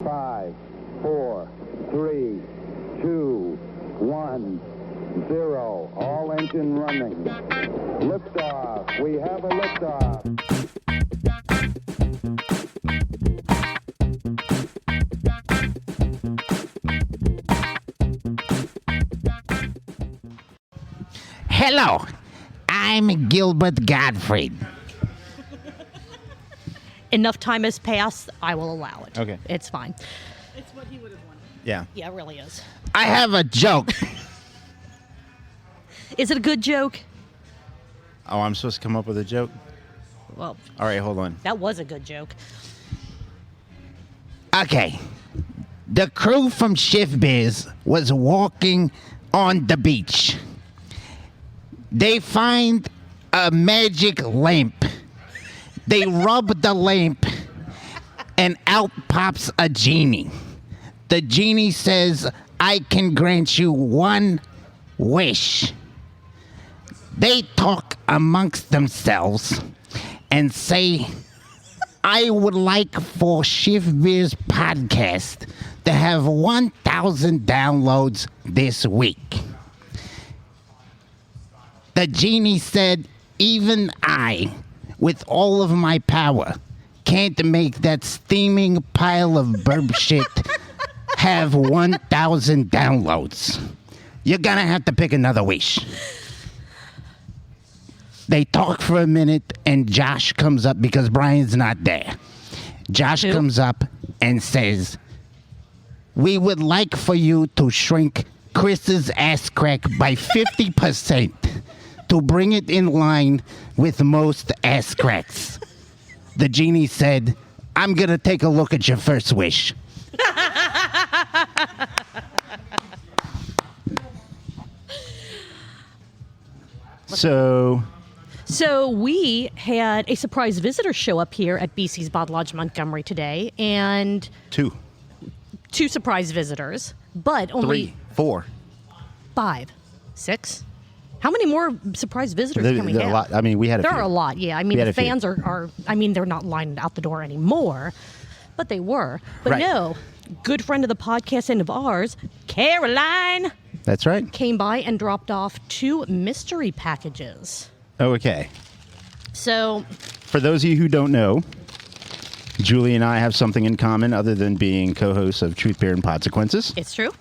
5, 4, 3, 2, 1, 0. All engine running. Liftoff. We have a liftoff. Hello, I'm Gilbert Gottfried. Enough time has passed, I will allow it. Okay. It's fine. It's what he would have wanted. Yeah. Yeah, it really is. I have a joke. Is it a good joke? Oh, I'm supposed to come up with a joke? Well, All right, hold on. that was a good joke. Okay. The crew from Shift Biz was walking on the beach. They find a magic lamp. They rub the lamp, and out pops a genie. The genie says, I can grant you one wish. They talk amongst themselves and say, I would like for Shift Beer's podcast to have 1,000 downloads this week. The genie said, even I, with all of my power, can't make that steaming pile of burp shit have 1,000 downloads. You're gonna have to pick another wish. They talk for a minute, and Josh comes up because Brian's not there. Josh comes up and says, we would like for you to shrink Chris's ass crack by 50% to bring it in line with most ass cracks. The genie said, I'm going to take a look at your first wish. So, We had a surprise visitor show up here at BC's Bod Lodge Montgomery today, and 2, two surprise visitors, but only 3, 4. 5, 6. How many more surprise visitors can we There are have? a lot. I mean, we had a There few. are a lot, yeah. I mean, We had the a few. fans are, I mean, they're not lined out the door anymore, but they were. But Right. no, good friend of the podcast and of ours, Caroline, That's right. came by and dropped off 2 mystery packages. Okay. So, For those of you who don't know, Julie and I have something in common other than being co-hosts of Truth, Beer, and Consequences. it's true.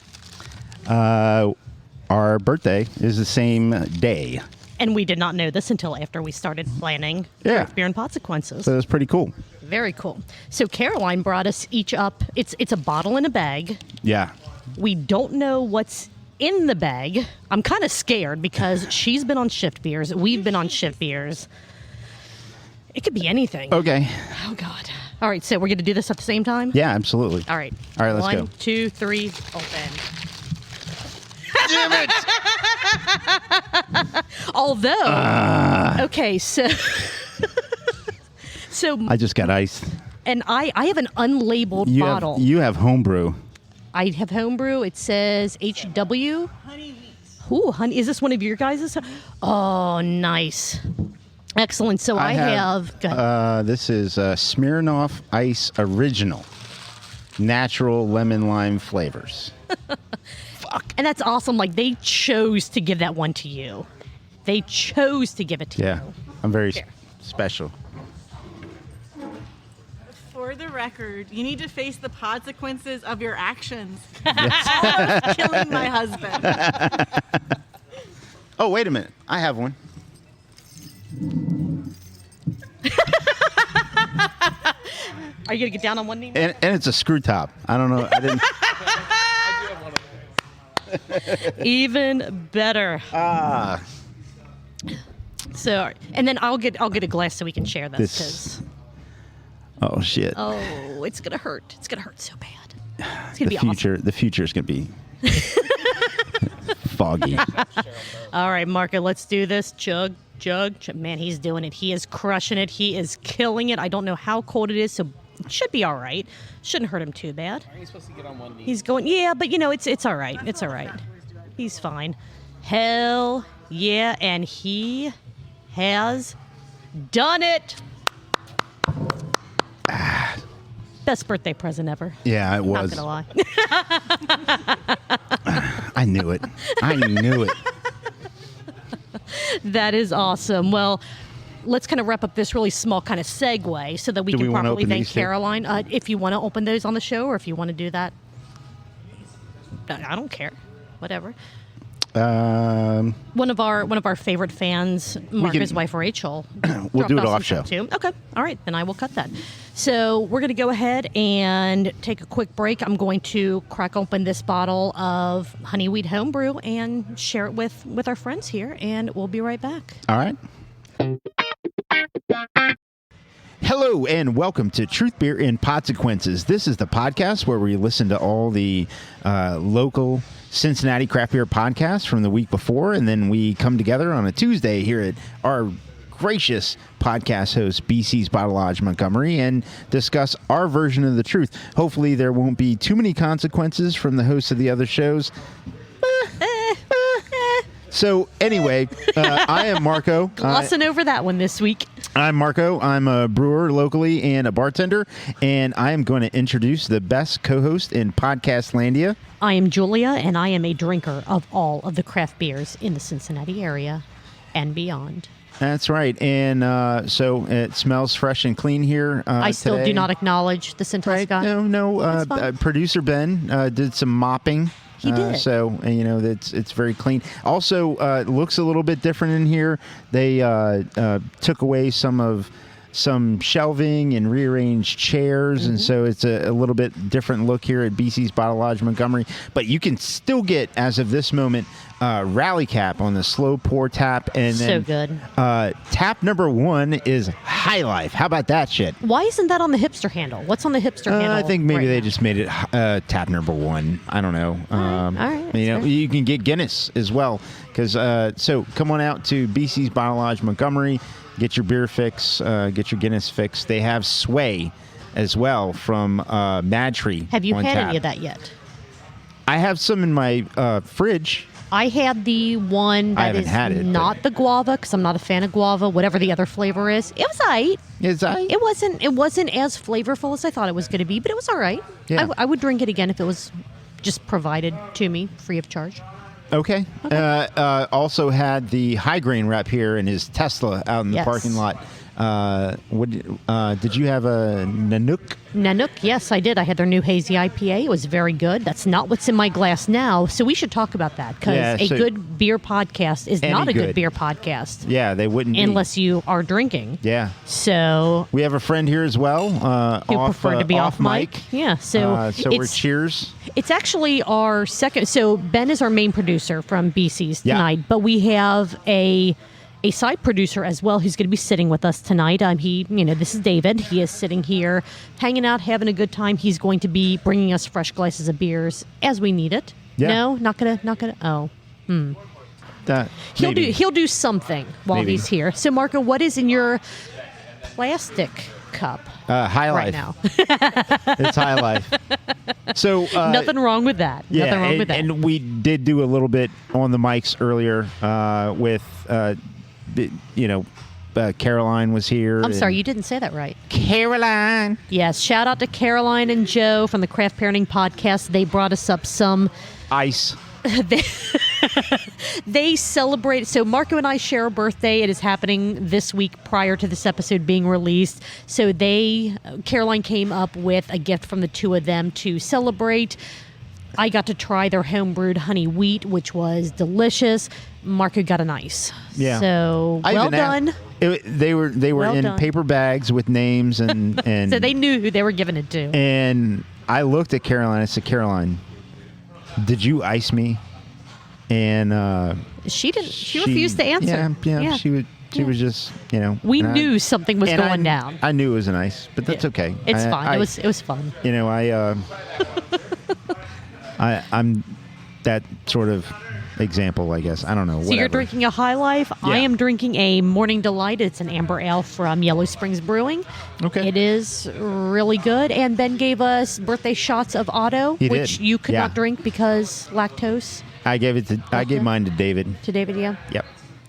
Our birthday is the same day. And we did not know this until after we started planning Yeah. Craft Beer and Consequences. So that's pretty cool. Very cool. So Caroline brought us each up. It's a bottle in a bag. Yeah. We don't know what's in the bag. I'm kind of scared because she's been on Shift Beers. We've been on Shift Beers. It could be anything. Okay. Oh, God. All right, so we're going to do this at the same time? Yeah, absolutely. All right. All right, let's go. 1, 2, 3, open. Damn it! Although, okay, so... so, I just got iced. and I have an unlabeled bottle. You have homebrew. I have homebrew. It says HW. Honey wheats. Ooh, honey, is this one of your guys'? Oh, nice. Excellent. So I have go ahead. This is Smirnoff Ice Original. Natural lemon lime flavors. And that's awesome. Like, they chose to give that one to you. They chose to give it to Yeah. you. I'm very special. For the record, you need to face the consequences of your actions. Almost killing my husband. Oh, wait a minute. I have one. Are you going to get down on one knee? And it's a screw top. I don't know. I didn't. Even better. So, and then I'll get a glass so we can share this. This. Oh, shit. Oh, it's going to hurt. It's going to hurt so bad. It's The going to be future. The future is going to be foggy. awesome. All right, Marco, let's do this. Chug. Man, he's doing it. He is crushing it. He is killing it. I don't know how cold it is, so it should be all right. Shouldn't hurt him too bad. Are you supposed to get on one knee? He's going, yeah, but it's all right. It's all right. He's fine. Hell yeah, and he has done it. Best birthday present ever. Yeah, it was. Not gonna lie. I knew it. I knew it. That is awesome. Well, let's kind of wrap up this really small kind of segue so that we Do can we wanna properly open thank these two? Caroline. If you want to open those on the show, or if you want to do that, I don't care. Whatever. One of our favorite fans, Marco's wife Rachel. We'll do it dropped off some show. stuff too. Okay, all right, then I will cut that. So we're going to go ahead and take a quick break. I'm going to crack open this bottle of honey wheat homebrew and share it with our friends here, and we'll be right back. All right. Hello and welcome to Truth Beer and Podsequences. This is the podcast where we listen to all the local Cincinnati Craft Beer podcasts from the week before, and then we come together on a Tuesday here at our gracious podcast host, BC's Bottle Lodge Montgomery, and discuss our version of the truth. Hopefully there won't be too many consequences from the hosts of the other shows. So anyway, I am Marco. Glossing over that one this week. I'm Marco. I'm a brewer locally and a bartender, and I am going to introduce the best co-host in Podcastlandia. I am Julia, and I am a drinker of all of the craft beers in the Cincinnati area and beyond. That's right, and so it smells fresh and clean here. I still today. do not acknowledge the Cincy Right? guy. No. That's fine. Producer Ben did some mopping. He did. So it's very clean. Also, it looks a little bit different in here. They took away some shelving and rearranged chairs, and so it's a little bit different look here at BC's Bottle Lodge Montgomery. But you can still get, as of this moment, Rally Cap on the slow pour tap, and So then good. Tap number 1 is High Life. How about that shit? Why isn't that on the hipster handle? What's on the hipster handle? I think maybe right they now? just made it tap number 1. I don't know. All right, that's fair. You can get Guinness as well. Because so come on out to BC's Bottle Lodge Montgomery, get your beer fix, get your Guinness fix. They have Sway as well from Mad Tree. Have you on had tap. any of that yet? I have some in my fridge. I had the one I that haven't is had it, not the guava, because I'm not a fan of guava. Whatever the other flavor is, it was alright. It wasn't as flavorful as I thought it was going to be, but it was all right. Yeah. I would drink it again if it was just provided to me free of charge. Okay. Also had the high grain rep here in his Tesla out in the Yes. parking lot. Did you have a Nanook? Nanook, yes, I did. I had their new hazy IPA. It was very good. That's not what's in my glass now, so we should talk about that, because Yeah, a so- good beer podcast is Any not a good good. beer podcast Yeah, they wouldn't be. unless you are drinking. Yeah. So We have a friend here as well. you off, prefer to be off mic. Yeah, so So we're it's cheers. It's actually our second. So Ben is our main producer from BC's Yeah. tonight, but we have a side producer as well who's going to be sitting with us tonight. This is David. He is sitting here, hanging out, having a good time. He's going to be bringing us fresh glasses of beers as we need it. Yeah. No, not gonna. Oh, Maybe. he'll do something while Maybe. he's here. So Marco, what is in your plastic cup High right Life. now? It's High Life. So Nothing wrong with that. Yeah, Nothing wrong and, with that. and we did do a little bit on the mics earlier with, Caroline was here. I'm sorry, and- you didn't say that right. Caroline. Yes, shout out to Caroline and Joe from the Craft Parenting Podcast. They brought us up some. Ice. They celebrate. So Marco and I share a birthday. It is happening this week prior to this episode being released. So Caroline came up with a gift from the two of them to celebrate. I got to try their homebrewed honey wheat, which was delicious. Marco got an ice. Yeah. So I well even asked- done. They were Well in done. paper bags with names and So they knew who they were giving it to. And I looked at Caroline. I said, Caroline, did you ice me? And She didn't. She refused to answer. Yeah. She was just, We and knew something was and going down. I knew it was an ice, but that's Yeah. okay. It's fine. It was fun. I'm that sort of example, I guess. I don't know. So you're whatever. drinking a High Life. I Yeah. am drinking a Morning Delight. It's an amber ale from Yellow Springs Brewing. Okay. It is really good. And Ben gave us birthday shots of Otto, He which did. you could Yeah. not drink because lactose. I gave mine to David. To David, yeah. Yep.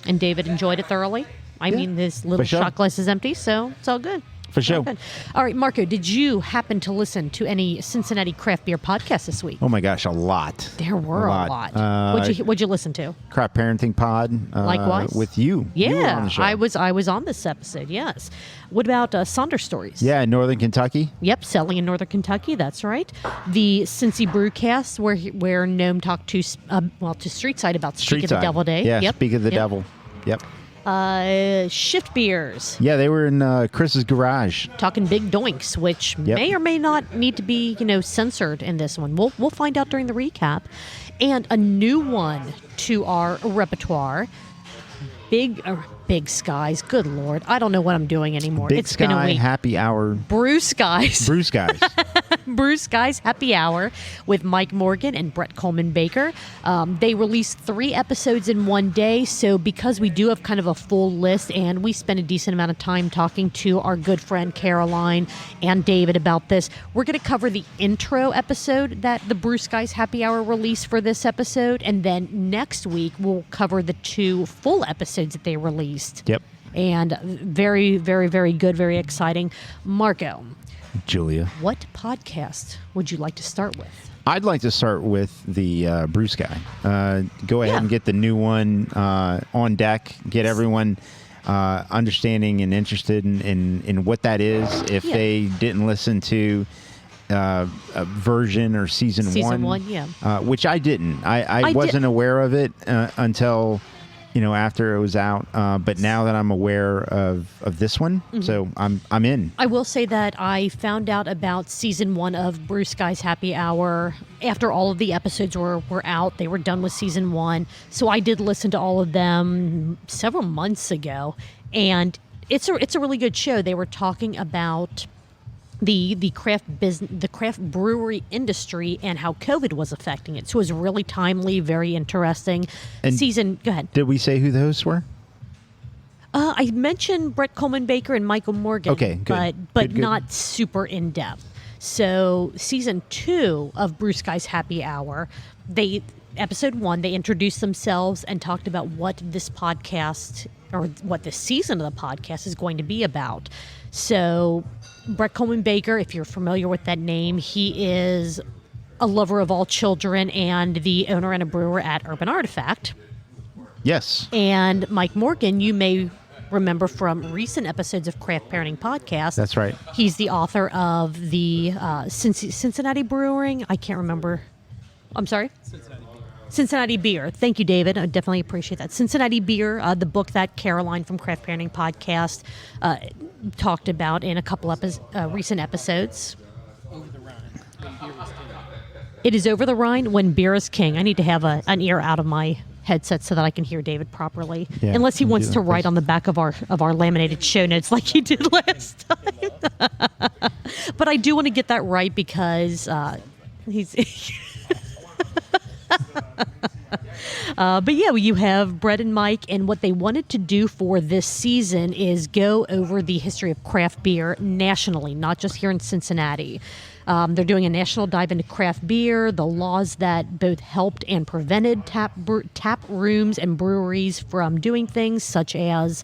And David enjoyed it thoroughly. I mean, his little For sure. shot glass is empty, so it's all good. For sure. Good. All right, Marco, did you happen to listen to any Cincinnati Craft Beer podcasts this week? Oh my gosh, a lot. There were a lot. What'd you listen to? Craft Parenting Pod. Likewise. With you. You were on the show. I was on this episode. Yes. What about Sonder stories? Yeah, in Northern Kentucky. Yep, selling in Northern Kentucky. That's right. The Cincy Brewcast, where Gnome talked to Streetside about Speak of the Devil Day. Yeah, yep. Speak of the Devil. Yep. Shift Beers. Yeah, they were in Chris's garage. Talking big doinks, which may or may not need to be, censored in this one. We'll find out during the recap. And a new one to our repertoire. Big Skies. Good Lord. I don't know what I'm doing anymore. It's been a week. Happy Hour. Brew Skies. Brew Skies. Brew Skies Happy Hour with Mike Morgan and Brett Coleman Baker. They released 3 episodes in one day, so because we do have kind of a full list and we spent a decent amount of time talking to our good friend Caroline and David about this, we're going to cover the intro episode that the Brew Skies Happy Hour released for this episode, and then next week we'll cover the 2 full episodes that they released. Yep. And very, very, very good, very exciting. Marco. Julia. What podcast would you like to start with? I'd like to start with the Brew Sky. Go ahead and get the new one on deck. Get everyone understanding and interested in what that is. If they didn't listen to a version or season one, which I didn't. I wasn't aware of it until after it was out. But now that I'm aware of this one, so I'm in. I will say that I found out about season 1 of Brew Skies Happy Hour after all of the episodes were out. They were done with season 1. So I did listen to all of them several months ago. And it's a really good show. They were talking about the craft brewery industry and how COVID was affecting it. So it was really timely, very interesting. And go ahead. Did we say who the hosts were? I mentioned Brett Coleman Baker and Michael Morgan. Okay, good. But not super in depth. So season 2 of Brew Skies Happy Hour, episode 1, they introduced themselves and talked about what this podcast or what this season of the podcast is going to be about. So Brett Coleman Baker, if you're familiar with that name, he is a lover of all children and the owner and a brewer at Urban Artifact. Yes. And Mike Morgan, you may remember from recent episodes of Craft Parenting Podcast. That's right. He's the author of the Cincinnati Brewing. I can't remember. I'm sorry? Cincinnati Beer. Thank you, David. I definitely appreciate that. Cincinnati Beer, the book that Caroline from Craft Parenting Podcast talked about in a couple recent episodes. Over the Rhine, when beer is king. It is Over the Rhine when beer is king. I need to have an ear out of my headset so that I can hear David properly. Yeah, unless he wants to write on the back of our laminated show notes like he did last time. But I do want to get that right because he's... But yeah, you have Brett and Mike, and what they wanted to do for this season is go over the history of craft beer nationally, not just here in Cincinnati. They're doing a national dive into craft beer, the laws that both helped and prevented tap rooms and breweries from doing things, such as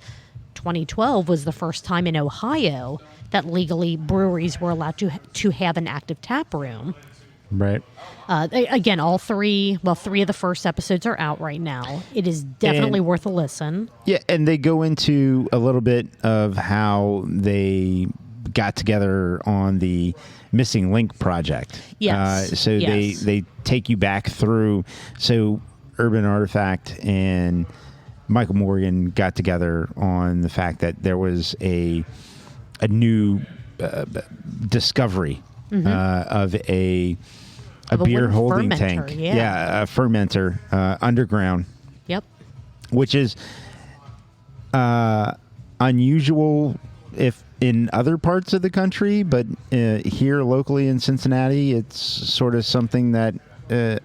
2012 was the first time in Ohio that legally breweries were allowed to have an active tap room. Right. Again, three of the first episodes are out right now. It is definitely worth a listen. Yeah, and they go into a little bit of how they got together on the Missing Link project. Yes. So they take you back through. So Urban Artifact and Michael Morgan got together on the fact that there was a new discovery of a beer holding tank. Yeah, a fermenter underground. Yep. Which is unusual if in other parts of the country, but here locally in Cincinnati, it's sort of something that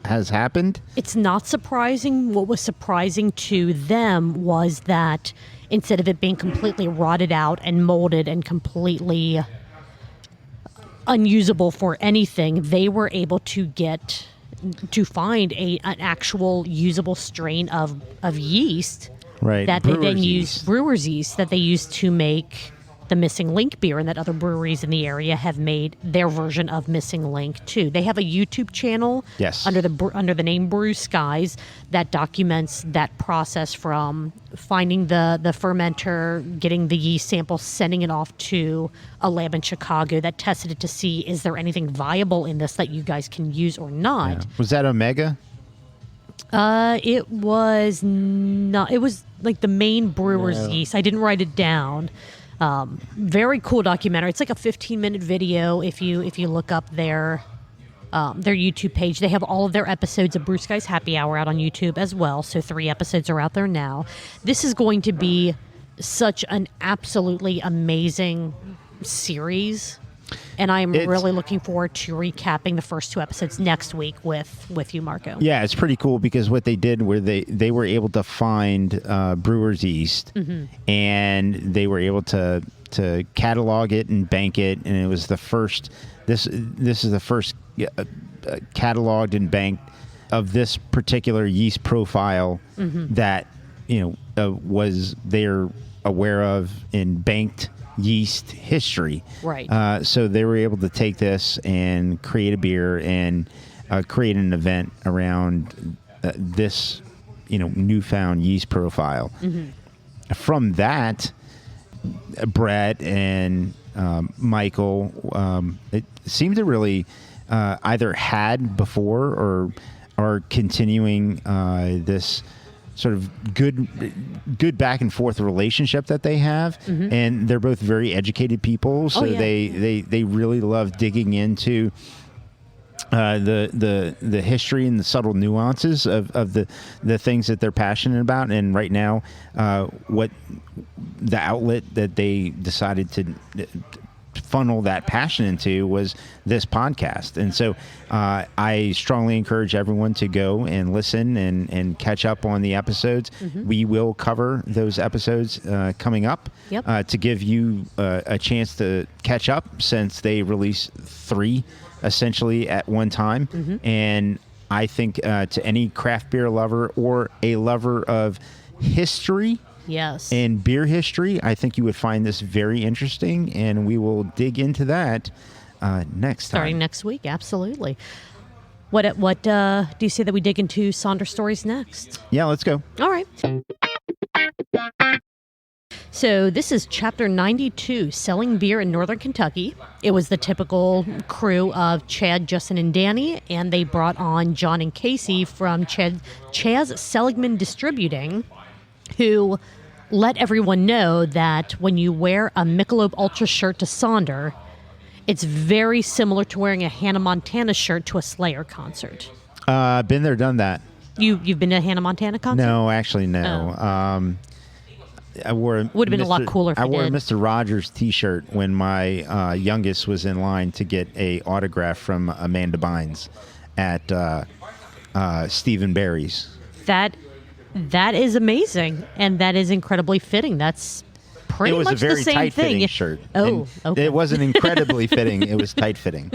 has happened. It's not surprising. What was surprising to them was that instead of it being completely rotted out and molded and completely unusable for anything, they were able to find an actual usable strain of yeast, right? That they then used brewer's yeast that they used to make the Missing Link beer, and that other breweries in the area have made their version of Missing Link too. They have a YouTube channel under the name Brew Skies that documents that process from finding the fermenter, getting the yeast sample, sending it off to a lab in Chicago that tested it to see, is there anything viable in this that you guys can use or not. Yeah. Was that Omega? It was not. It was like the main brewer's yeast. I didn't write it down. Very cool documentary. It's like a 15-minute video. If you look up their YouTube page, they have all of their episodes of Brew Skies Happy Hour out on YouTube as well. So 3 episodes are out there now. This is going to be such an absolutely amazing series. And I'm really looking forward to recapping the first 2 episodes next week with you, Marco. Yeah, it's pretty cool because what they did were they were able to find brewer's yeast, and they were able to catalog it and bank it, and it was the first. This is the first cataloged and banked of this particular yeast profile that was they're aware of in banked yeast history. Right. So they were able to take this and create a beer and create an event around this, newfound yeast profile. From that, Brett and Michael, it seemed to really either had before or are continuing this sort of good back and forth relationship that they have, and they're both very educated people, so they really love digging into the history and the subtle nuances of the things that they're passionate about. And right now, what the outlet that they decided to funnel that passion into was this podcast. And so I strongly encourage everyone to go and listen and catch up on the episodes. We will cover those episodes coming up to give you a chance to catch up, since they release 3 essentially at one time. And I think to any craft beer lover or a lover of history, and beer history, I think you would find this very interesting, and we will dig into that next time. Starting next week, absolutely. What do you say that we dig into Sonder stories next? Yeah, let's go. All right. So this is Chapter 92, Selling Beer in Northern Kentucky. It was the typical crew of Chad, Justin, and Danny, and they brought on John and Casey from Chaz Seligman Distributing, who let everyone know that when you wear a Michelob Ultra shirt to Sonder, it's very similar to wearing a Hannah Montana shirt to a Slayer concert. Been there, done that. You've been to a Hannah Montana concert? No, actually, no. I wore would have been a lot cooler if I you wore did. a Mr. Rogers T-shirt when my youngest was in line to get a autograph from Amanda Bynes at Stephen Barry's. That is amazing, and that is incredibly fitting. That's pretty much the same thing. It was a very tight-fitting shirt. Oh, okay. It wasn't incredibly fitting. It was tight-fitting.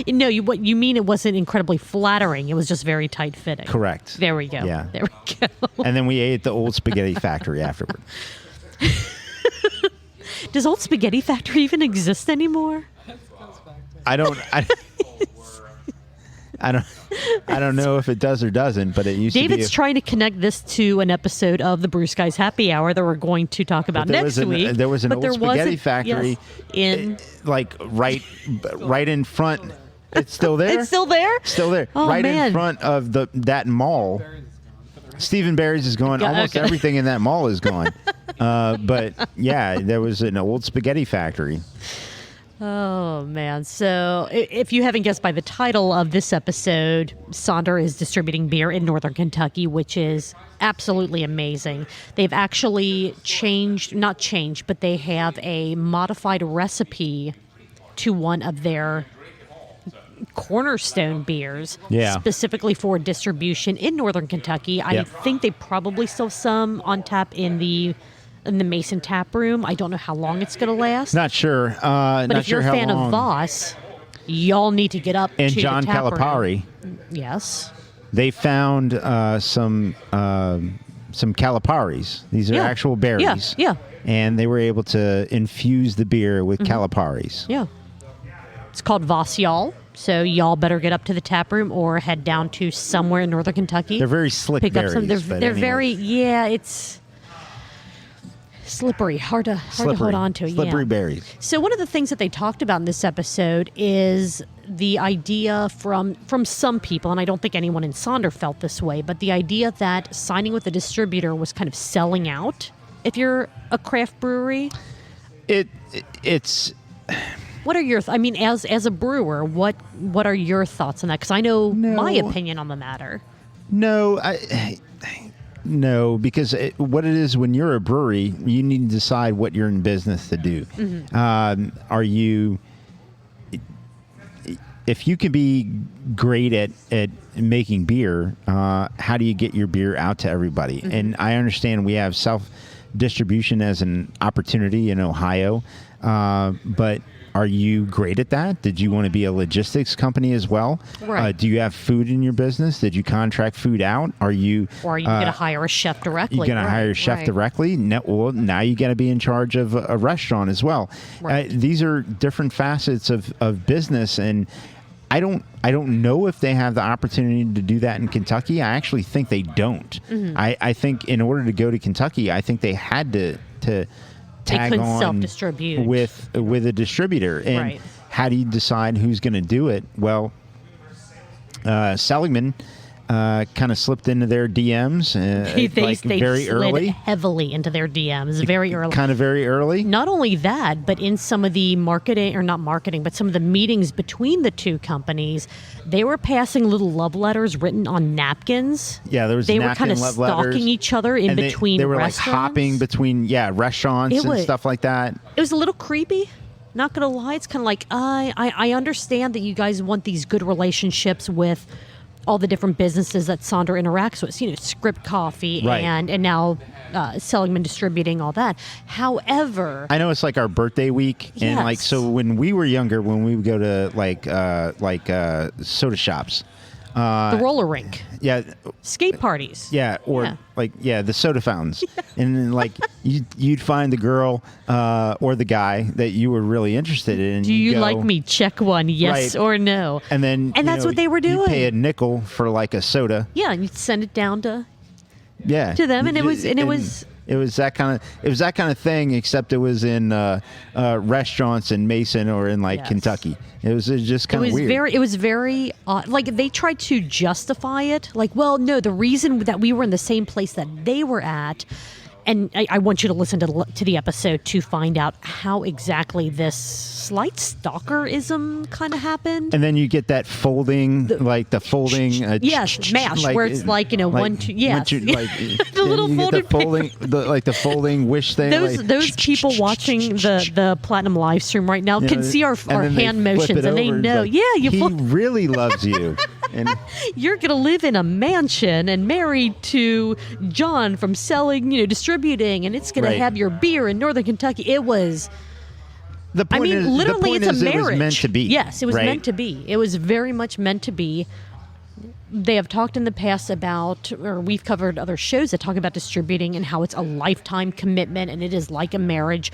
No, what you mean? It wasn't incredibly flattering. It was just very tight-fitting. Correct. There we go. Yeah. There we go. And then we ate at the Old Spaghetti Factory afterward. Does Old Spaghetti Factory even exist anymore? I don't know if it does or doesn't, but it used to be. David's trying to connect this to an episode of the Brew Skies Happy Hour that we're going to talk about next week. There was an Old Spaghetti Factory, yes, right in front. It's still there. It's still there. Still there. Oh, right man. in front of that mall. Stephen Barry's is gone. Almost everything in that mall is gone. But yeah, there was an Old Spaghetti Factory. Oh, man. So if you haven't guessed by the title of this episode, Sonder is distributing beer in Northern Kentucky, which is absolutely amazing. They've actually not changed, but they have a modified recipe to one of their cornerstone beers, specifically for distribution in Northern Kentucky. I think they probably still have some on tap in the Mason tap room. I don't know how long it's going to last. Not sure. But if you're a fan of Voss, y'all need to get up and to John the tap Calipari. room. Yes. They found some Caliparis. These are Yeah. actual berries. Yeah. And they were able to infuse the beer with Mm-hmm. Caliparis. Yeah. It's called Voss Y'all. So y'all better get up to the tap room or head down to somewhere in northern Kentucky. They're very slick Pick berries. up some. They're but they're anyway. very it's slippery, hard to hold on to. Slippery yeah. berries. So one of the things that they talked about in this episode is the idea from some people, and I don't think anyone in Sonder felt this way, but the idea that signing with a distributor was kind of selling out if you're a craft brewery. It's What are your? I mean, as a brewer, what are your thoughts on that? Because I know my No. opinion on the matter. no, no, because what it is when you're a brewery, you need to decide what you're in business to do. Mm-hmm. Are you? If you can be great at making beer, how do you get your beer out to everybody? Mm-hmm. And I understand we have self-distribution as an opportunity in Ohio, but are you great at that? Did you want to be a logistics company as well? Right. Do you have food in your business? Did you contract food out? Are you? Or are you going to hire a chef directly? You're going to hire a chef right. directly? No, well, now you got to be in charge of a restaurant as well. Right. These are different facets of business, and I don't know if they have the opportunity to do that in Kentucky. I actually think they don't. Mm-hmm. I think in order to go to Kentucky, I think they had to tag couldn't on self-distribute. with a distributor. And Right. how do you decide who's going to do it? Well, Seligman kind of slipped into their DMs They very slid early. heavily into their DMs very early. Kind of very early. Not only that, but in some of the marketing, or not marketing, but some of the meetings between the two companies, they were passing little love letters written on napkins. Yeah, there was They were napkin kind of love letters, stalking each other in and between They were restaurants. like hopping between restaurants It and was- stuff like that. It was a little creepy. Not gonna lie, it's kind of like I understand that you guys want these good relationships with all the different businesses that Sonder interacts with. You know, Script Coffee Right. and now Seligman Distributing, all that. However, I know it's like our birthday week, and like Yes. so when we were younger, when we would go to like soda shops, the roller rink, yeah, skate parties. yeah, or Yeah. the soda fountains, and then like you'd find the girl or the guy that you were really interested in. And Do you'd you go, like me? Check one, yes Right. or no. And then that's what they were You pay a doing. nickel for like a soda. Yeah, and you'd send it down to To them, and it was that kind of thing, except it was in restaurants in Mason or in like Yes. Kentucky. It was just It kind of was weird. very odd. Like they tried to justify it. Like, well, no, the reason that we were in the same place that they were at, and I want you to listen to the episode to find out how exactly this slight stalkerism kind of happened. And then you get that folding, like the folding. Yes, mash, where it's like, you know, one, two, yes. The The little folded folded the folding wish thing. Those people watching the Platinum live stream right now can see our and then they hand flip motions, it and they over. It's know. like, Yeah, you he flip. really loves you. And You're going to live in a mansion and married to John from selling, distributing, and it's going Right. to have your beer in Northern Kentucky. It was, the I point mean, is, the literally, point it's a is marriage. It was meant to be. Yes, it was right? meant to be. It was very much meant to be. They have talked in the past about, or we've covered other shows that talk about distributing and how it's a lifetime commitment and it is like a marriage.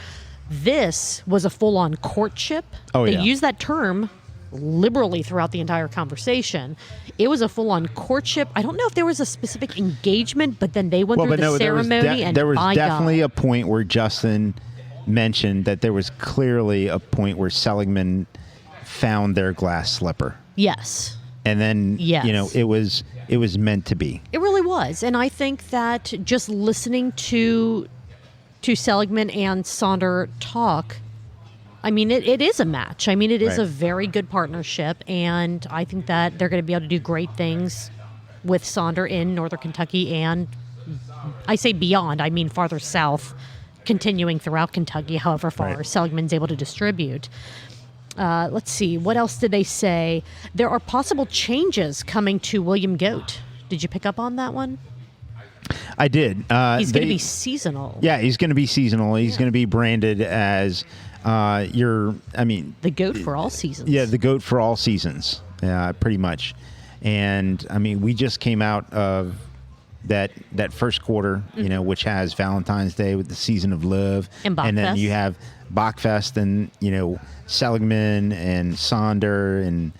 This was a full-on courtship. Oh, They yeah. use that term liberally throughout the entire conversation. It was a full-on courtship. I don't know if there was a specific engagement, but then they went through the ceremony, and there was by definitely God. a point where Justin mentioned that there was clearly a point where Seligman found their glass slipper, Yes. and then Yes. it was meant to be. It really was. And I think that just listening to Seligman and Sonder talk, I mean, it is a match. I mean, it is Right. a very good partnership, and I think that they're going to be able to do great things with Sonder in Northern Kentucky, and I say beyond, I mean farther south, continuing throughout Kentucky, however far Right. Seligman's able to distribute. Let's see, what else did they say? There are possible changes coming to William Goat. Did you pick up on that one? I did. He's going to be seasonal. Yeah, he's going to be seasonal. He's going to be branded as The goat for all seasons. Yeah, the goat for all seasons, pretty much. And I mean, we just came out of that first quarter, which has Valentine's Day with the season of love, And then Bachfest. you have Bachfest and Seligman and Sonder, and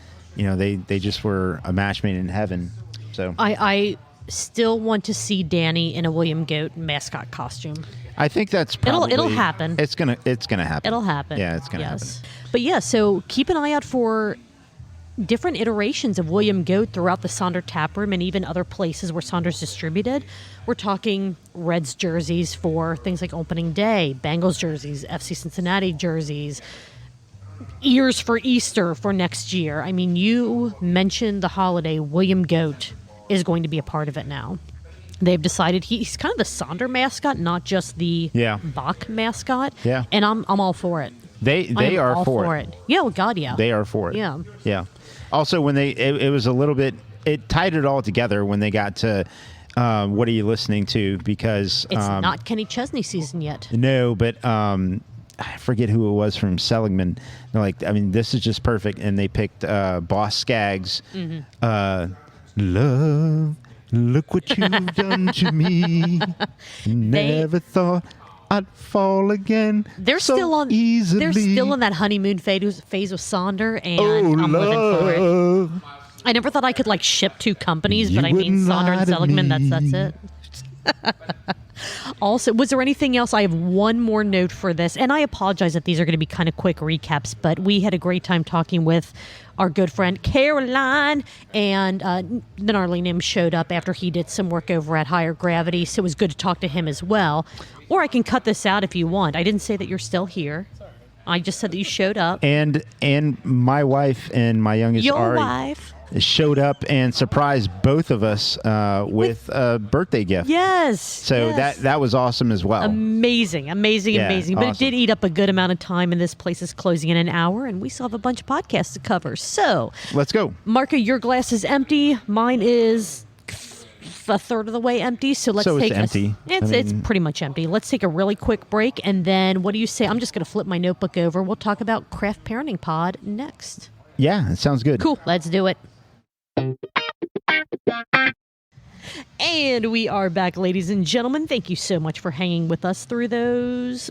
they just were a match made in heaven. So I still want to see Danny in a William Goat mascot costume. I think that's probably It'll happen. It's gonna happen. It'll happen. Yeah, it's gonna happen. But yeah, so keep an eye out for different iterations of William Goat throughout the Sonder tap room and even other places where Sonder's distributed. We're talking Reds jerseys for things like opening day, Bengals jerseys, FC Cincinnati jerseys, ears for Easter for next year. I mean, you mentioned the holiday. William Goat is going to be a part of it now. They've decided he's kind of the Sonder mascot, not just the Bach mascot. Yeah. And I'm all for it. They I'm are all for it. Yeah, well, God, yeah. They are for it. Yeah. Yeah. Also, when it was a little bit, it tied it all together when they got to What Are You Listening To? Because It's not Kenny Chesney season yet. No, but I forget who it was from Seligman. They're like, I mean, this is just perfect. And they picked Boss Skaggs. Love, look what you've done to me. Never thought I'd fall again. They're so still on. easily. They're still in that honeymoon phase with Sonder, and I'm living for it. love. I never thought I could ship two companies, You but I mean wouldn't Sonder lie and to Seligman. That's me. it. Also, was there anything else? I have one more note for this, and I apologize that these are going to be kind of quick recaps, but we had a great time talking with our good friend Caroline, and then Arlene M showed up after he did some work over at Higher Gravity, so it was good to talk to him as well. Or I can cut this out if you want. I didn't say that you're still here. I just said that you showed up. And my wife and my youngest Your Ari wife. showed up and surprised both of us with a birthday gift. Yes. So yes. that was awesome as well. Amazing. Yeah, But it awesome. did eat up a good amount of time, and this place is closing in an hour, and we still have a bunch of podcasts to cover. So, Let's go. Marco, your glass is empty. Mine is a third of the way empty. So let's So it's take empty. It's pretty much empty. Let's take a really quick break, and then what do you say? I'm just going to flip my notebook over. We'll talk about Craft Parenting Pod next. Yeah, it sounds good. Cool. Let's do it. And we are back, ladies and gentlemen. Thank you so much for hanging with us through those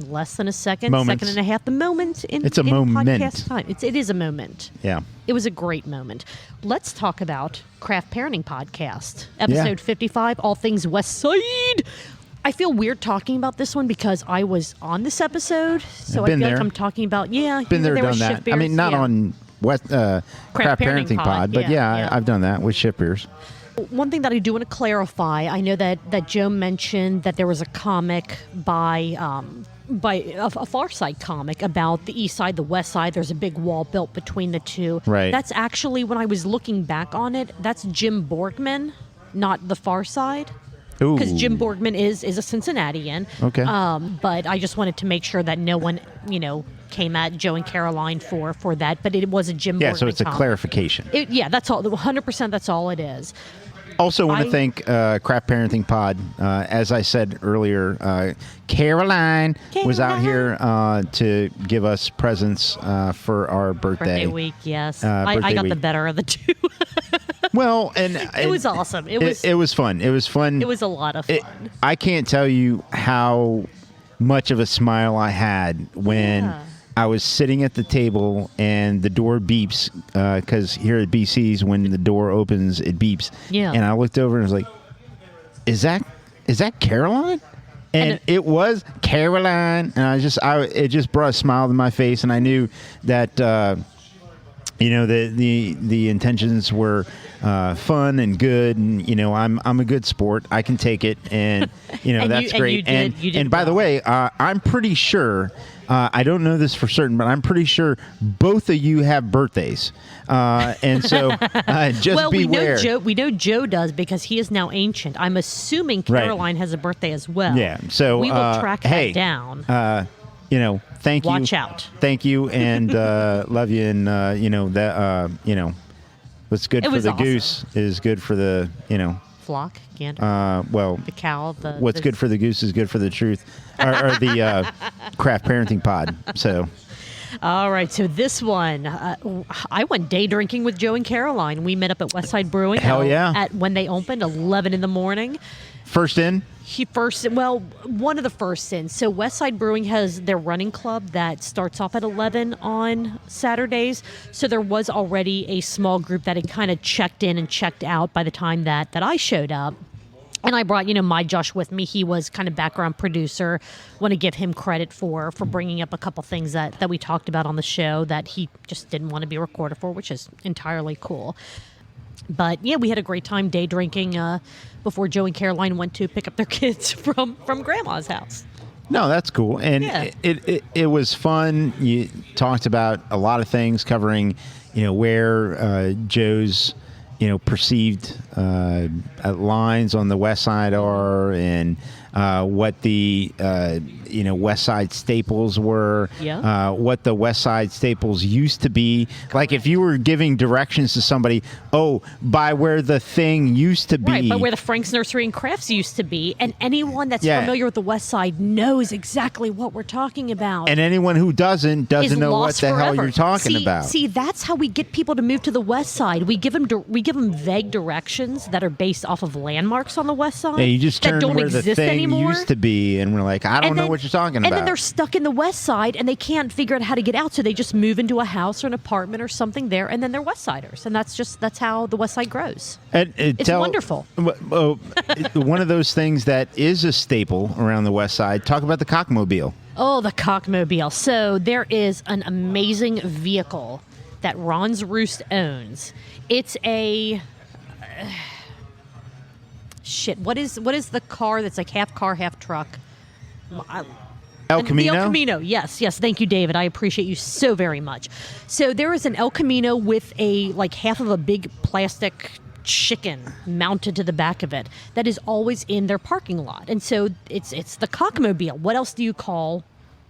less than a second, Moments. second and a half. The moment in It's a in moment. podcast time. It is a moment. Yeah. It was a great moment. Let's talk about Craft Parenting Podcast, episode 55, all things West Side. I feel weird talking about this one because I was on this episode, so I've I been feel there. like I'm talking about Been you there, were done Shift that. I Beers, mean, not yeah. on Craft Parenting Pod, but yeah, I've done that with Shift Beers. One thing that I do want to clarify, I know that Joe mentioned that there was a comic by a Far Side comic about the East Side, the West Side. There's a big wall built between the two. Right. That's actually, when I was looking back on it, that's Jim Borgman, not the Far Side. Ooh. Because Jim Borgman is a Cincinnatian. Okay. But I just wanted to make sure that no one, came at Joe and Caroline for that. But it was a Jim Borgman Yeah, so it's a comic. clarification. That's all. 100%. That's all it is. Also want to I- thank Craft Parenting Pod. As I said earlier, Caroline was out here to give us presents for our birthday. Birthday week, yes. Birthday I got the week. better of the two. Well, and It was awesome. It was fun. It was fun. it was a lot of fun. I can't tell you how much of a smile I had when Yeah. I was sitting at the table and the door beeps, because here at BC's, when the door opens, it beeps. Yeah. And I looked over and was like, "Is that Caroline?" And it was Caroline, and it just brought a smile to my face, and I knew that the intentions were fun and good, and I'm a good sport. I can take it, and And that's you great. did And by the well. way, I'm pretty sure. I don't know this for certain, but I'm pretty sure both of you have birthdays, and so just well, beware. we know Joe does because he is now ancient. I'm assuming Right. Caroline has a birthday as well. Yeah. So we will track hey, that down. Thank you. Watch out. Thank you, and love you, and what's good It for was the awesome. goose is good for the Flock, gander, well. the cow. What's good for the goose is good for the truth, or the Craft Parenting Pod. So, All right, so this one, I went day drinking with Joe and Caroline. We met up at Westside Brewing. Hell yeah. At when they opened, 11 in the morning. First in? One of the first in. So Westside Brewing has their running club that starts off at 11 on Saturdays. So there was already a small group that had kind of checked in and checked out by the time that I showed up. And I brought, my Josh with me. He was kind of background producer. Want to give him credit for bringing up a couple things that we talked about on the show that he just didn't want to be recorded for, which is entirely cool. But yeah, we had a great time day drinking before Joe and Caroline went to pick up their kids from Grandma's house. No, that's cool. And Yeah. it was fun. You talked about a lot of things covering, where Joe's, perceived lines on the West Side are and what the, West Side staples were, Yeah. what the West Side staples used to be. Like if you were giving directions to somebody, by where the thing used to be. Right, but where the Frank's Nursery and Crafts used to be. And anyone that's Yeah. familiar with the West Side knows exactly what we're talking about. And anyone who doesn't is know what lost the hell forever. you're talking about. See, that's how we get people to move to the West Side. We give them vague directions that are based off of landmarks on the West Side. Yeah, you just that turned don't where the exist thing anymore. used to be, and we're like, I don't And know then- what you're talking and about. then they're stuck in the West Side, and they can't figure out how to get out, so they just move into a house or an apartment or something there, and then they're West Siders, and that's how the West Side grows. It's wonderful. One of those things that is a staple around the West Side. Talk about the Cockmobile. Oh, the Cockmobile. So there is an amazing vehicle that Ron's Roost owns. It's a shit. What is the car that's like half car, half truck? El Camino? The El Camino. Yes. Thank you, David. I appreciate you so very much. So there is an El Camino with half of a big plastic chicken mounted to the back of it that is always in their parking lot. And so it's the Cockmobile. What else do you call?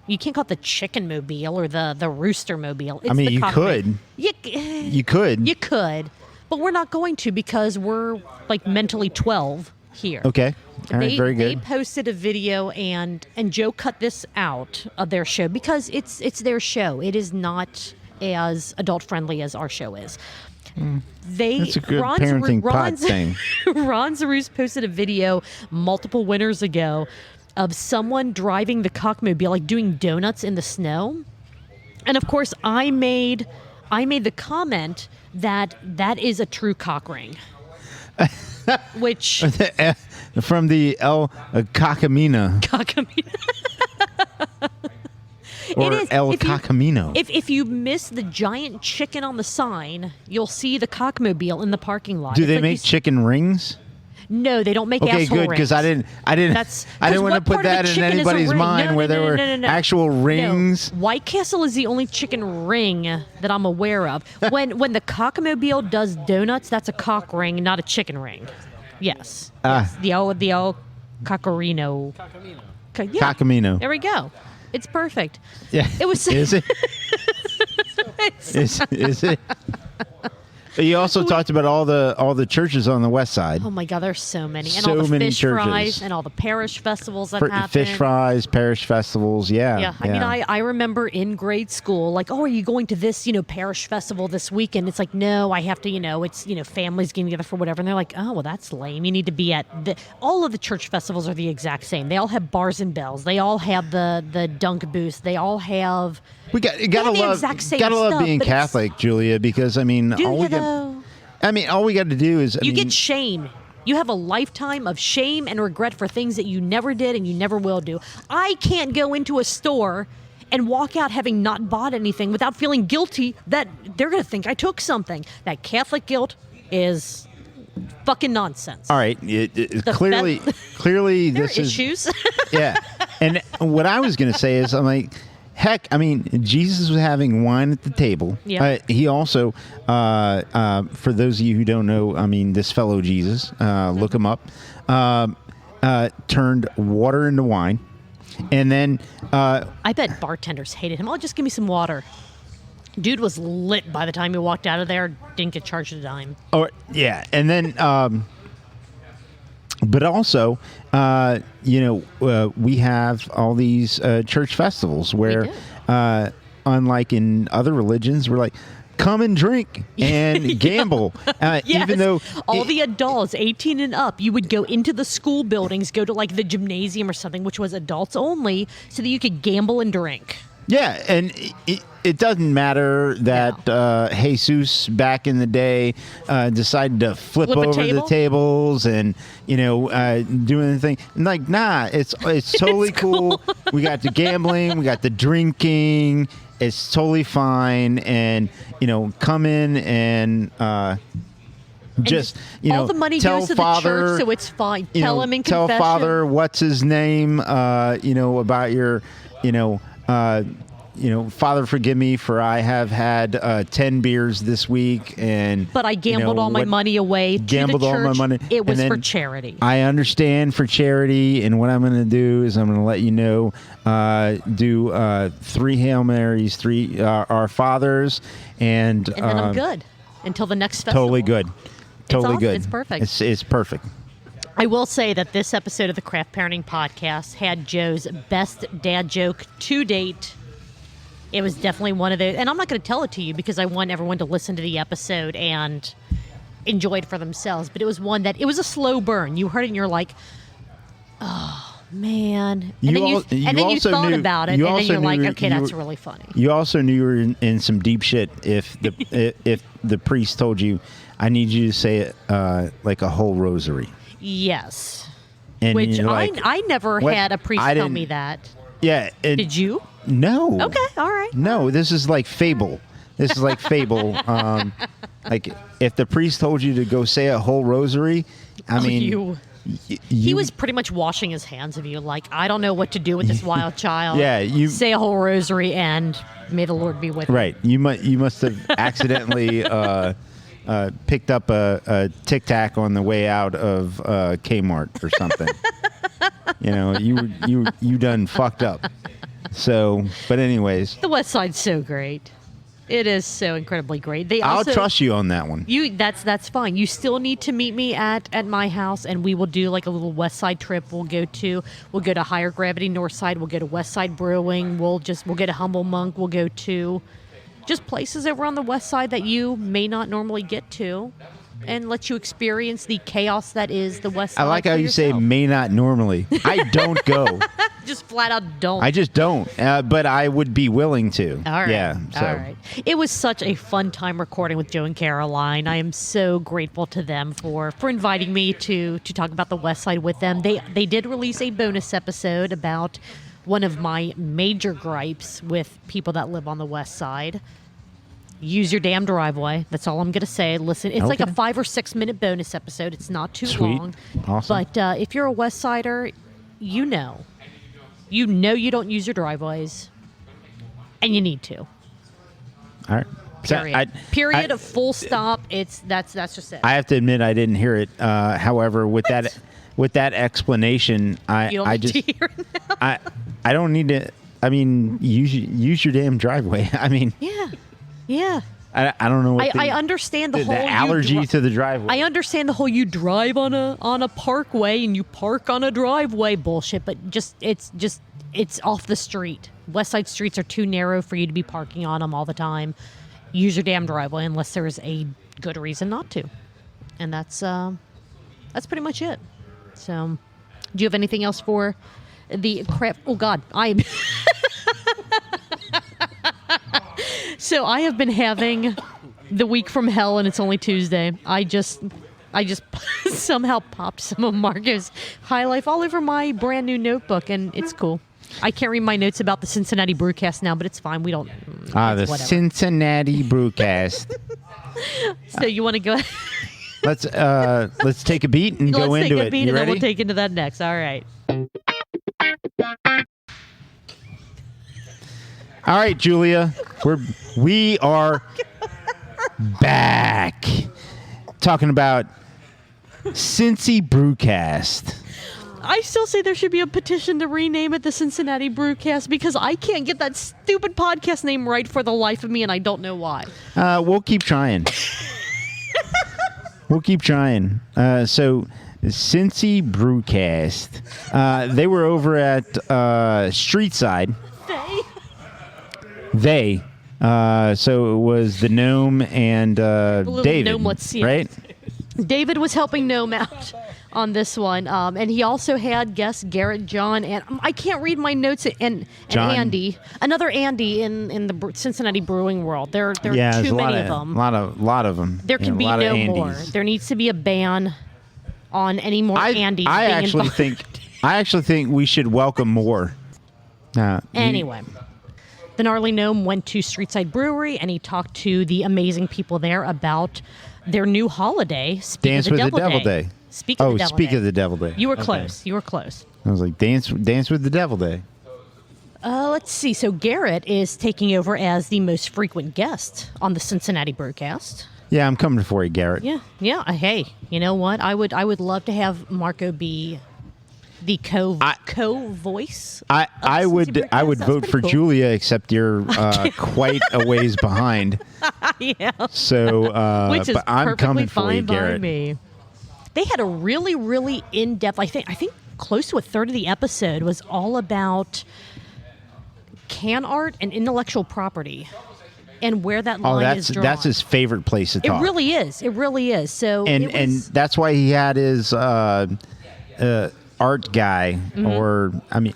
You can't call it the Chicken Mobile or the Rooster Mobile. It's the You Cockmobile. could. You could. You could, but we're not going to because we're mentally 12 here. Okay. All right. Very They good. posted a video and Joe cut this out of their show because it's their show. It is not as adult friendly as our show is. That's a good parenting pod thing. Ron Zarouz posted a video multiple winters ago of someone driving the Cockmobile, doing donuts in the snow. And of course, I made the comment that is a true cock ring. Which From the El Cockamina or It is. El If you- Coccamino. If you miss the giant chicken on the sign, you'll see the Cockmobile in the parking lot. Do It's they like make these- chicken rings? No, they don't make Okay, asshole good, because I rings. didn't That's- I didn't 'cause want to what put part of a that in chicken is a anybody's ring? mind No, where there were no. actual rings. No. White Castle is the only chicken ring that I'm aware of. When the Cockmobile does donuts, that's a cock ring, not a chicken ring. Yes. Yes. The old Cockerino. Cockamino. Yeah. Coccamino. There we go. It's perfect. Yeah. It was. Is it? Is it? You also talked about all the churches on the West Side. Oh my God, there's so many, and So all the many fish churches. fries, and all the parish festivals that happen. Fish fries, parish festivals. Yeah. Yeah, I mean, I remember in grade school, are you going to this, parish festival this weekend? It's like, no, I have to, it's, families getting together for whatever. And they're like, oh, well, that's lame. You need to be at all of the church festivals are the exact same. They all have bars and bells. They all have the dunk booths. They all have. We gotta the love exact same love stuff, being but it's- Catholic, Julia, because Do all you though? we got to do is You get shame. You have a lifetime of shame and regret for things that you never did and you never will do. I can't go into a store and walk out having not bought anything without feeling guilty that they're going to think I took something. That Catholic guilt is fucking nonsense. all right. Clearly, There are this is issues. yeah. And what I was going to say is, I'm like, heck, Jesus was having wine at the table. Yeah. He also, for those of you who don't know, this fellow Jesus, look him up, turned water into wine. And then, I bet bartenders hated him. Oh, just give me some water. Dude was lit by the time he walked out of there. Didn't get charged a dime. yeah. And then, but also, we have all these church festivals where unlike in other religions, we're like, come and drink and gamble. Yes. Even though all the adults 18 and up, you would go into the school buildings, go to like the gymnasium or something, which was adults only, so that you could gamble and drink. Yeah, and it doesn't matter that Jesus back in the day decided to flip Flip a over table? the tables and do anything. Like, nah, it's totally cool. We got the gambling, we got the drinking. It's totally fine, and come in and just all the money tell goes to Father, the church, so it's fine. Tell him in confession. Tell Father what's his name. About your Father, forgive me for I have had 10 beers this week, but I gambled all my money away. Gambled to the church. all my money. It was and for then charity. I understand for charity, and what I'm going to do is I'm going to let you know. Do 3 Hail Marys, 3 Our Fathers, and then I'm good until the next festival. Totally good. Totally awesome. good. It's perfect. It's perfect. I will say that this episode of the Craft Parenting Podcast had Joe's best dad joke to date. It was definitely one of those, and I'm not going to tell it to you because I want everyone to listen to the episode and enjoy it for themselves. But it was one that it was a slow burn. You heard it, and you're like, "Oh man!" And then you thought about it, and then you're like, "Okay, that's really funny." You also knew you were in some deep shit if the priest told you, "I need you to say it like a whole rosary." Yes, and which like, I never had a priest tell me that. Yeah, did you? No. Okay, all right. No, this is like fable. This is like fable. Like if the priest told you to go say a whole rosary, I mean, he was pretty much washing his hands of you. Like, I don't know what to do with this wild child. Yeah, you say a whole rosary and may the Lord be with you. Right. You must have accidentally picked up a Tic Tac on the way out of Kmart or something. You done fucked up. So, but anyways, the West Side's so great. It is so incredibly great. I'll trust you on that one. That's fine. You still need to meet me at my house, and we will do like a little West Side trip. We'll go to Higher Gravity North Side. We'll go to West Side Brewing. We'll go to Humble Monk. We'll go to just places over on the West Side that you may not normally get to, and let you experience the chaos that is the West Side. I like how you say may not normally. I don't go. Just flat out don't. I just don't. But I would be willing to. All right. Yeah. So. All right. It was such a fun time recording with Joe and Caroline. I am so grateful to them for inviting me to talk about the West Side with them. They did release a bonus episode about one of my major gripes with people that live on the West Side. Use your damn driveway. That's all I'm going to say. Listen, it's like a 5 or 6 minute bonus episode. It's not too long. Awesome. But if you're a West Sider, you know you don't use your driveways, and you need to. All right. Period. Full stop. That's just it. I have to admit I didn't hear it. However, with that explanation, I don't need to. I mean, use your damn driveway. I mean, yeah. I don't know what I understand the whole allergy to the driveway. I understand the whole you drive on a parkway and you park on a driveway bullshit, but it's off the street. West Side streets are too narrow for you to be parking on them all the time. Use your damn driveway unless there is a good reason not to, and that's pretty much it. So, do you have anything else for the crap? Oh God, I'm. So I have been having the week from hell, and it's only Tuesday. I just somehow popped some of Marco's High Life all over my brand new notebook, and it's cool. I can't read my notes about the Cincinnati Brewcast now, but it's fine. We don't. The whatever. Cincinnati Brewcast. So you want to go? Let's take a beat and go into it. Let's take a beat, you and ready? then we'll take into that next. All right. All right, Julia, we are back talking about Cincy Brewcast. I still say there should be a petition to rename it the Cincinnati Brewcast because I can't get that stupid podcast name right for the life of me, and I don't know why. We'll keep trying. We'll keep trying. So, Cincy Brewcast, they were over at Streetside. They. So it was the gnome and David, gnome, let's see it. right? David was helping Gnome out on this one, and he also had guests Garrett, John, and I can't read my notes, and John. Andy, another Andy in the Cincinnati brewing world. There are there's too a many of them. lot of them. There can be no more. There needs to be a ban on any more Andys. I being actually involved. I actually think we should welcome more. Anyway, the gnarly gnome went to Streetside Brewery and he talked to the amazing people there about their new holiday. Dance with the Devil Day. Speak of the Devil Speak Day. of the Devil Day. You were close. You were close. I was like, dance with the Devil Day. Let's see. So Garrett is taking over as the most frequent guest on the Cincinnati Brewcast. Yeah, I'm coming for you, Garrett. Yeah. Hey, you know what? I would love to have Marco be the co-voice. I would vote for Julia, except you're quite a ways behind. Yeah. So, Which is but I'm perfectly coming for you, fine by Garrett. me. They had a really, really in-depth. I think close to a third of the episode was all about can art and intellectual property, and where that line is drawn. That's his favorite place to talk. It really is. It really is. So and that's why he had his art guy, Mm-hmm. or I mean,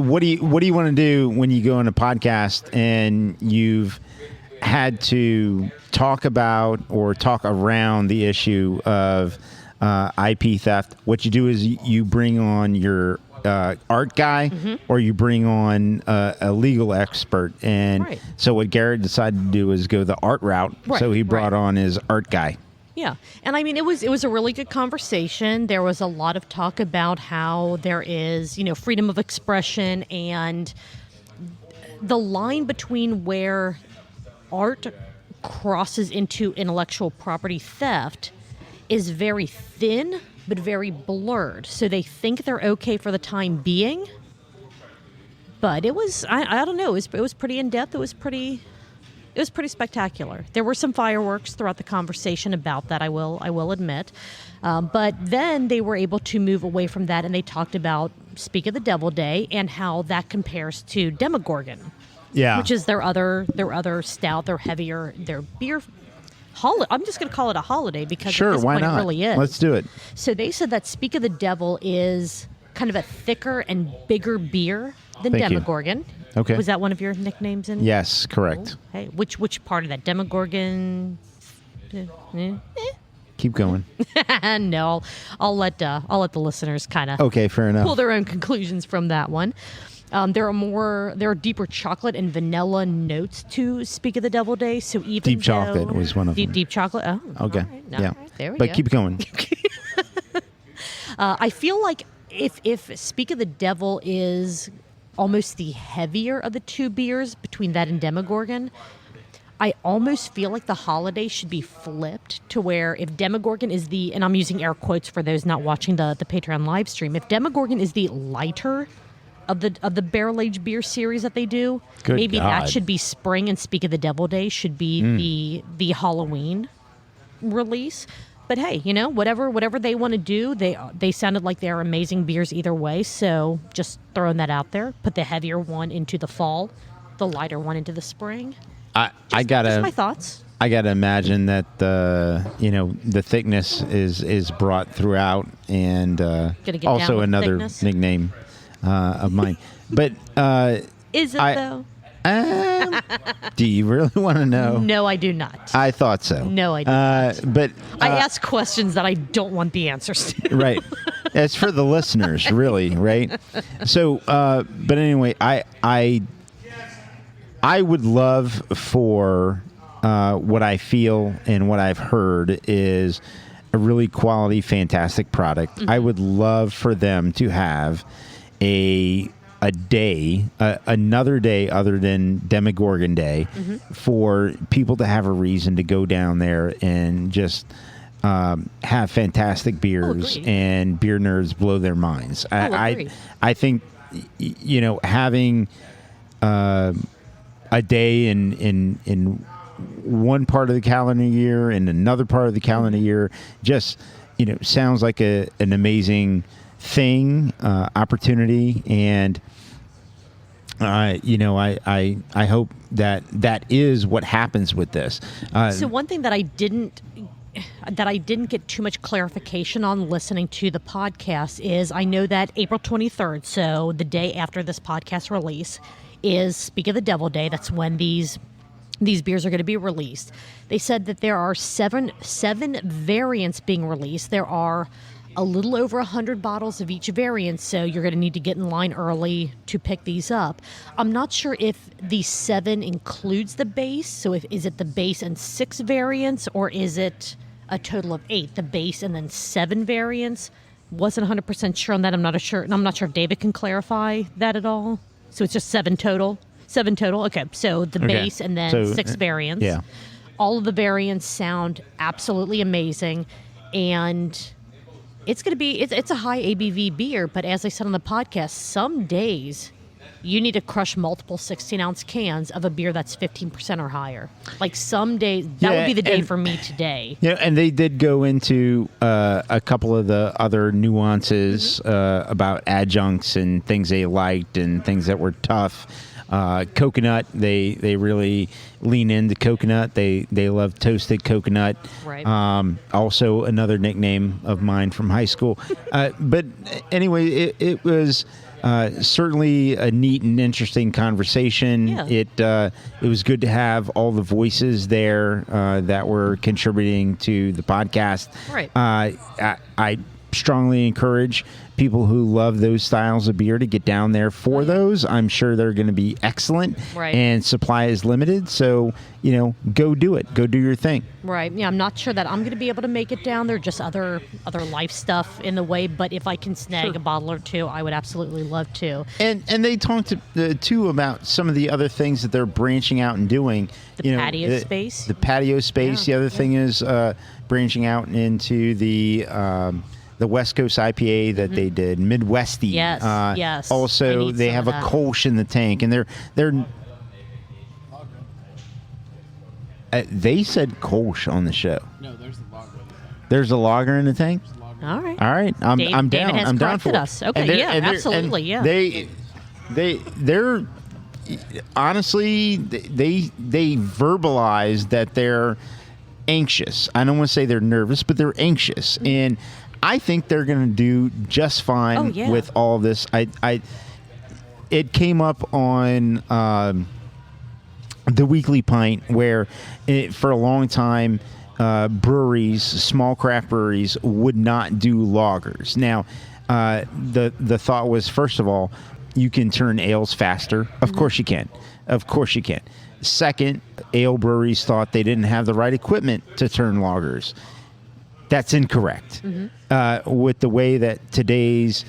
what do you want to do when you go on a podcast and you've had to talk about or talk around the issue of IP theft? What you do is you bring on your art guy, or you bring on a legal expert. And Right. so what Garrett decided to do is go the art route. Right, So he brought right. on his art guy. Yeah, and I mean it was a really good conversation. There was a lot of talk about how there is, freedom of expression, and the line between where art crosses into intellectual property theft is very thin but very blurred. So they think they're okay for the time being, but it was I don't know, it was pretty in depth. It was pretty spectacular. There were some fireworks throughout the conversation about that, I will admit. But then they were able to move away from that, and they talked about Speak of the Devil Day and how that compares to Demogorgon, Yeah. which is their other stout, their heavier, their beer. I'm just going to call it a holiday because Sure, at this why point not? it really is. Let's do it. So they said that Speak of the Devil is kind of a thicker and bigger beer than Thank you. Demogorgon. Okay. Was that one of your nicknames? Yes, correct. Hey, which part of that Demogorgon? Keep going. No, I'll let the listeners kind of Okay, fair enough. pull their own conclusions from that one. There are deeper chocolate and vanilla notes to Speak of the Devil Day. So even Deep chocolate was one of them. Deep chocolate. Oh, Okay. all right, Yeah. all right, there we But go. keep going. I feel like if Speak of the Devil is almost the heavier of the two beers between that and Demogorgon, I almost feel like the holiday should be flipped to where if Demogorgon is and I'm using air quotes for those not watching the Patreon live stream, if Demogorgon is the lighter of the barrel aged beer series that they do, Good maybe God. that should be spring, and Speak of the Devil Day should be the Halloween release. But hey, whatever they want to do, they sounded like they're amazing beers either way. So just throwing that out there. Put the heavier one into the fall, the lighter one into the spring. I Just gotta my thoughts. I gotta imagine that the thickness is brought throughout, and get also down with another thickness? nickname of mine. But Is it though? do you really want to know? No, I do not. I thought so. No, I do not. But I ask questions that I don't want the answers to. right, it's for the listeners, really, right? So, but anyway, I would love for what I feel and what I've heard is a really quality, fantastic product. Mm-hmm. I would love for them to have another day other than Demogorgon Day, Mm-hmm. for people to have a reason to go down there and just have fantastic beers, agreed. and beer nerds blow their minds. Agreed. I think having a day in one part of the calendar year and another part of the calendar year just sounds like an amazing thing, opportunity. And I hope that is what happens with this. So one thing that I didn't get too much clarification on listening to the podcast is I know that April 23rd, so the day after this podcast release, is Speak of the Devil Day. That's when these beers are going to be released. They said that there are seven variants being released. There are a little over 100 bottles of each variant, so you're going to need to get in line early to pick these up. I'm not sure if the 7 includes the base, so is it the base and 6 variants, or is it a total of 8, the base and then 7 variants? Wasn't 100% sure on that. I'm not sure if David can clarify that at all. So it's just 7 total? 7 total? Okay, so the base and then 6 variants. Yeah. All of the variants sound absolutely amazing, and it's going to be, it's a high ABV beer, but as I said on the podcast, some days you need to crush multiple 16-ounce cans of a beer that's 15% or higher. Like some days, that would be the day for me today. Yeah, and they did go into a couple of the other nuances about adjuncts and things they liked and things that were tough. Coconut, they really lean into coconut. They love toasted coconut. Right. Also another nickname of mine from high school. But anyway, it was certainly a neat and interesting conversation. Yeah. It was good to have all the voices there that were contributing to the podcast. Right. I strongly encourage people who love those styles of beer to get down there for those. I'm sure they're going to be excellent. Right. And supply is limited, so go do it. Go do your thing. Right. Yeah, I'm not sure that I'm going to be able to make it down there. Just other life stuff in the way. But if I can snag a bottle or two, I would absolutely love to. And they talked too about some of the other things that they're branching out and doing. The patio space. The patio space. Yeah. The other thing is branching out into the West Coast IPA that they did, Midwesty. Yes, yes. I Also, need they some have of a that. Kolsch in the tank, and they're they said Kolsch on the show. No, there's the lager. There's a lager in the tank. All right. All right, I'm David down. has I'm down for corrected it. us. Okay, And they're- yeah, and they're- absolutely, and yeah. They're honestly they verbalize that they're anxious. I don't want to say they're nervous, but they're anxious, and I think they're going to do just fine Oh, yeah. with all of this. It came up on the Weekly Pint where for a long time breweries, small craft breweries, would not do lagers. Now, the thought was, first of all, you can turn ales faster. Of course you can. Of course you can. Second, ale breweries thought they didn't have the right equipment to turn lagers. That's incorrect. With the way that today's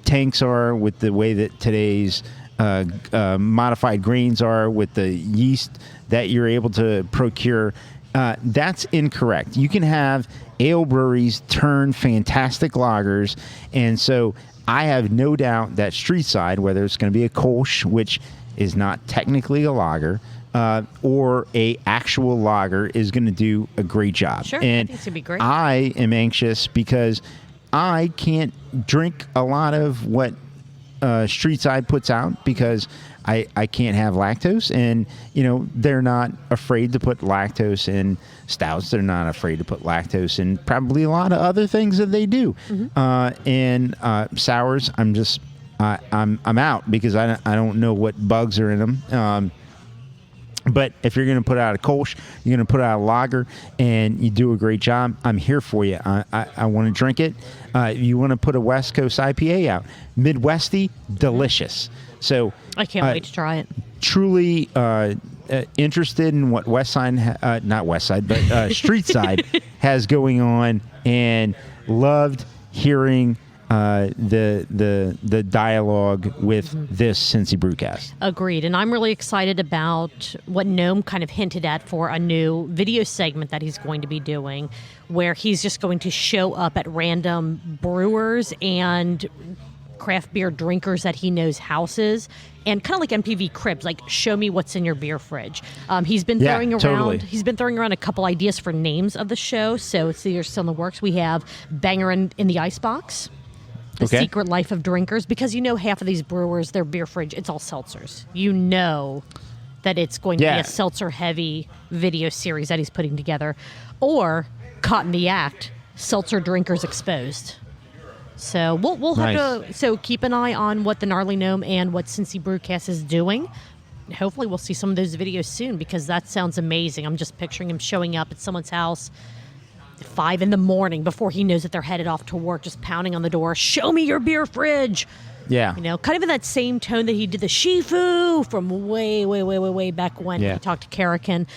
tanks are, with the way that today's modified grains are, with the yeast that you're able to procure, that's incorrect. You can have ale breweries turn fantastic lagers, and so I have no doubt that Streetside, whether it's going to be a Kolsch, which is not technically a lager, or a actual lager, is going to do a great job. Sure, and I think it's gonna be great. I am anxious because I can't drink a lot of what Streetside puts out because I can't have lactose, and they're not afraid to put lactose in stouts. They're not afraid to put lactose in probably a lot of other things that they do. And sours, I'm out because I don't know what bugs are in them. But if you're going to put out a Kolsch, you're going to put out a lager, and you do a great job, I'm here for you. I want to drink it. If you want to put a West Coast IPA out, Midwesty, delicious. So I can't wait to try it. Truly interested in what not Westside, but Streetside has going on, and loved hearing the dialogue with this Cincy Brewcast. Agreed. And I'm really excited about what Noam kind of hinted at for a new video segment that he's going to be doing, where he's just going to show up at random brewers and craft beer drinkers that he knows houses, and kind of like MTV Cribs, like show me what's in your beer fridge. He's been throwing around. Totally. He's been throwing around a couple ideas for names of the show, so it's either still in the works. We have Banger in the Icebox. The Okay. Secret Life of Drinkers, because half of these brewers, their beer fridge, it's all seltzers. That it's going to be Yeah. a seltzer-heavy video series that he's putting together. Or, caught in the act, seltzer drinkers exposed. So we'll have Nice. to. So keep an eye on what the Gnarly Gnome and what Cincy Brewcast is doing. Hopefully, we'll see some of those videos soon because that sounds amazing. I'm just picturing him showing up at someone's house at 5 a.m. before he knows that they're headed off to work, just pounding on the door. Show me your beer fridge. Yeah. Kind of in that same tone that he did the Shifu from way back when Yeah. he talked to Karakin.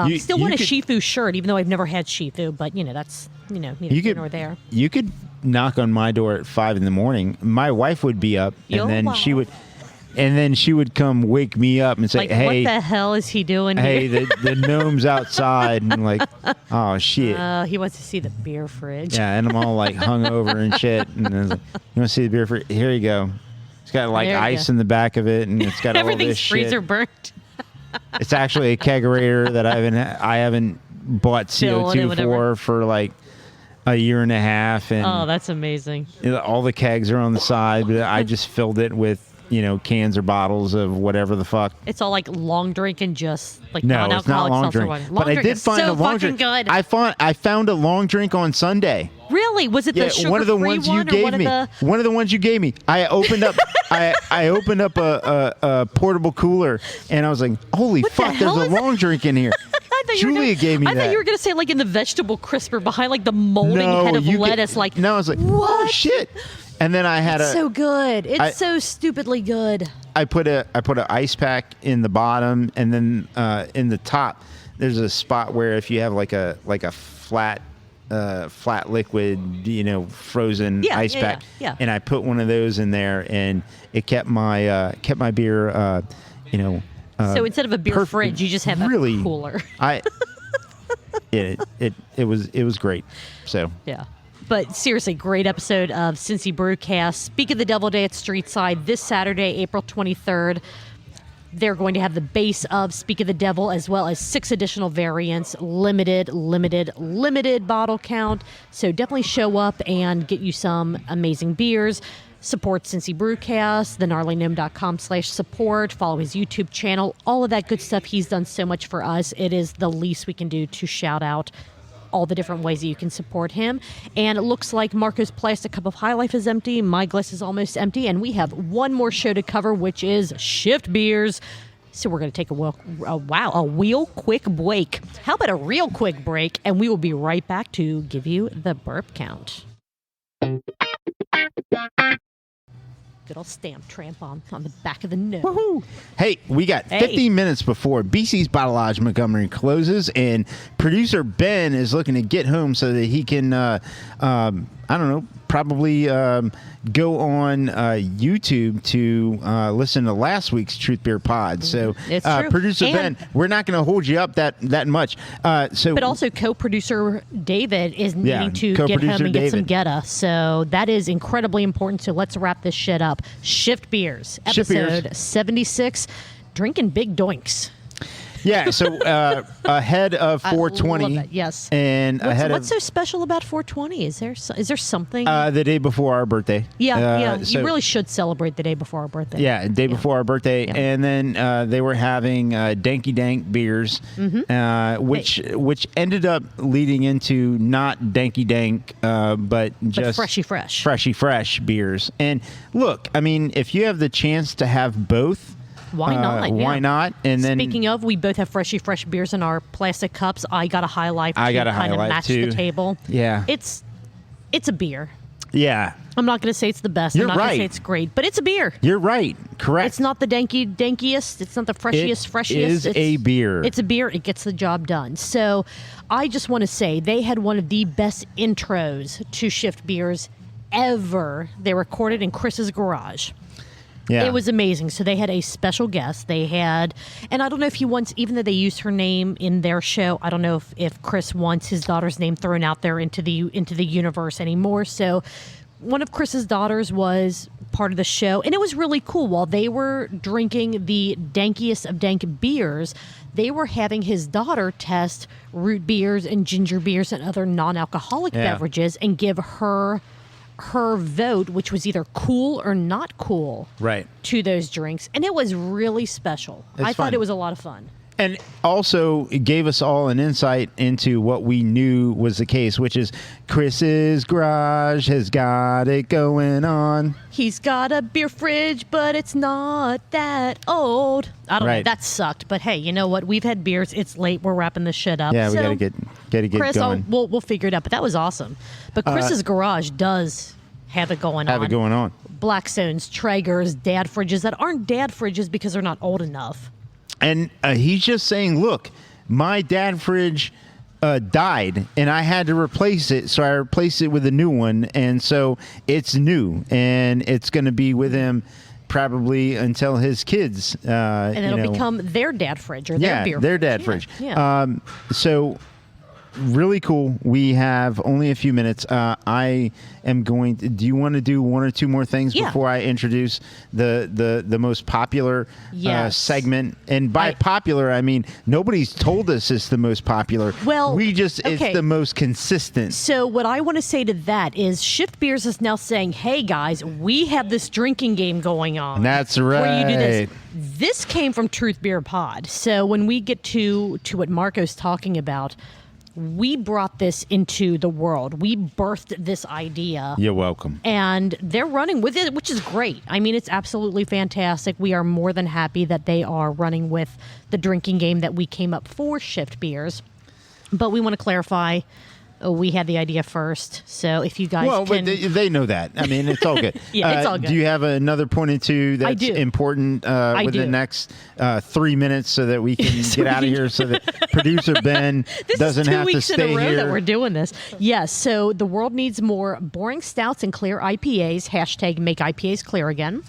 You- Still you want a could- Shifu shirt, even though I've never had Shifu, but that's neither You here could, nor there. you could knock on my door at 5 a.m. My wife would be up, Yo, and then wow. she would come wake me up and say, Like, "Hey, what the hell is he doing hey, here? the gnome's outside," and I'm like, "Oh shit." He wants to see the beer fridge. Yeah, and I'm all like hungover and shit. And I was like, "You want to see the beer? Here you go." It's got like There you ice go. in the back of it, and it's got all this Everything's shit. freezer burnt. It's actually a kegerator that I haven't bought Fill it CO2 in, whatever. for like a year and a half, and Oh, that's amazing. all the kegs are on the side. But I just filled it with cans or bottles of whatever the fuck. It's all like long drink and just like No, it's non-alcoholic not long seltzer drink. water. Long But I drink did is find so a long fucking drink. good. I found a long drink on Sunday. Really? Was it the sugar-free one of the ones you one or gave one of me. the? One of the ones you gave me. I opened up. I opened up a portable cooler, and I was like, "Holy What the fuck! There's hell a is that? long drink in here." I thought you were Julia gonna, gave me I that. thought you were going to say like in the vegetable crisper behind like the molding head of you lettuce. Get, no, I was like, "Oh what? shit!" And then I had It's so good. It's so stupidly good. I put a ice pack in the bottom, and then in the top, there's a spot where if you have like a flat liquid, frozen ice pack, yeah. and I put one of those in there, and it kept my beer, So instead of a beer perfect- fridge, you just have really, a cooler. it was great. So Yeah. But seriously, great episode of Cincy Brewcast. Speak of the Devil Day at Streetside this Saturday, April 23rd. They're going to have the base of Speak of the Devil as well as 6 additional variants, limited bottle count. So definitely show up and get you some amazing beers. Support Cincy Brewcast, thegnarlygnome.com/support. Follow his YouTube channel, all of that good stuff. He's done so much for us. It is the least we can do to shout out all the different ways that you can support him. And it looks like Marco's plastic cup of High Life is empty. My glass is almost empty. And we have one more show to cover, which is Shift Beers. So we're going to take a real quick break. How about a real quick break? And we will be right back to give you the burp count. Good old stamp tramp on the back of the nose. Woohoo! Hey, we got 50 minutes before BC's Bottlage Montgomery closes, and producer Ben is looking to get home so that he can, probably go on YouTube to listen to last week's Truth Beer Pod. So, It's true. producer And- Ben, we're not going to hold you up that much. But also co-producer David is Yeah, needing to get co-producer home and get some David. Geta. So that is incredibly important. So let's wrap this shit up. Shift Beers, Shift episode Beers. 76, Drinking Big Doinks. Yeah, so ahead of 420. I love that, yes. And ahead What's of so special about 420? Is there something? the day before our birthday. yeah. so- You really should celebrate the day before our birthday. Yeah, day before our birthday, Yeah. and then they were having Danky Dank beers, which ended up leading into not Danky Dank, but just Freshy Fresh. Freshy Fresh beers. And look, I mean, if you have the chance to have both, Why not? Why Yeah. not? And then Speaking of, we both have Freshy Fresh beers in our plastic cups. I got a High Life I got a kind High of Life, match too. the table. Yeah. It's a beer. yeah, I'm not going to say it's the best. You're I'm not going right. to say it's great, but it's a beer. you're right. Correct. It's not the dankiest. It's not the freshiest. It is a beer. It's a beer. It gets the job done. So I just want to say they had one of the best intros to Shift Beers ever. They recorded in Chris's garage. Yeah. It was amazing. So they had a special guest. They had, and I don't know if he wants, even though they used her name in their show, I don't know if Chris wants his daughter's name thrown out there into the universe anymore. So one of Chris's daughters was part of the show, and it was really cool. While they were drinking the dankiest of dank beers, they were having his daughter test root beers and ginger beers and other non-alcoholic Yeah. beverages and give her her vote, which was either cool or not cool, Right. to those drinks, and it was really special. I thought fun. it was a lot of fun. And also, it gave us all an insight into what we knew was the case, which is Chris's garage has got it going on. He's got a beer fridge, but it's not that old. I don't know. Right. That sucked. But hey, you know what? We've had beers. It's late. We're wrapping this shit up. Yeah, we So, gotta get Chris, going. we'll figure it out. But that was awesome. But Chris's garage does have it going on. Have it going on. Blackstones, Traegers, dad fridges that aren't dad fridges because they're not old enough. And he's just saying, look, my dad fridge died, and I had to replace it, so I replaced it with a new one, and so it's new, and it's going to be with him probably until his kids. And it'll become their dad fridge or their beer their fridge. dad fridge. Yeah. So really cool. We have only a few minutes. I am going to, do you want to do one or two more things before I introduce the most popular segment? And by popular, I mean nobody's told us it's the most popular. Well, it's the most consistent. So what I want to say to that is Shift Beers is now saying, hey guys, we have this drinking game going on. That's right. Where you do this. This came from Truth Beer Pod. So when we get to what Marco's talking about, we brought this into the world. We birthed this idea. You're welcome. And they're running with it, which is great. I mean, it's absolutely fantastic. We are more than happy that they are running with the drinking game that we came up for Shift Beers. But we want to clarify, we had the idea first. So if you guys but they know that. I mean, it's all good. Yeah, it's all good. Do you have another point or two that's important within the next 3 minutes so that we can get out of here so that producer Ben doesn't have to stay in a row here? That we're doing this. Yes, so the world needs more boring stouts and clear IPAs. Hashtag make IPAs clear again.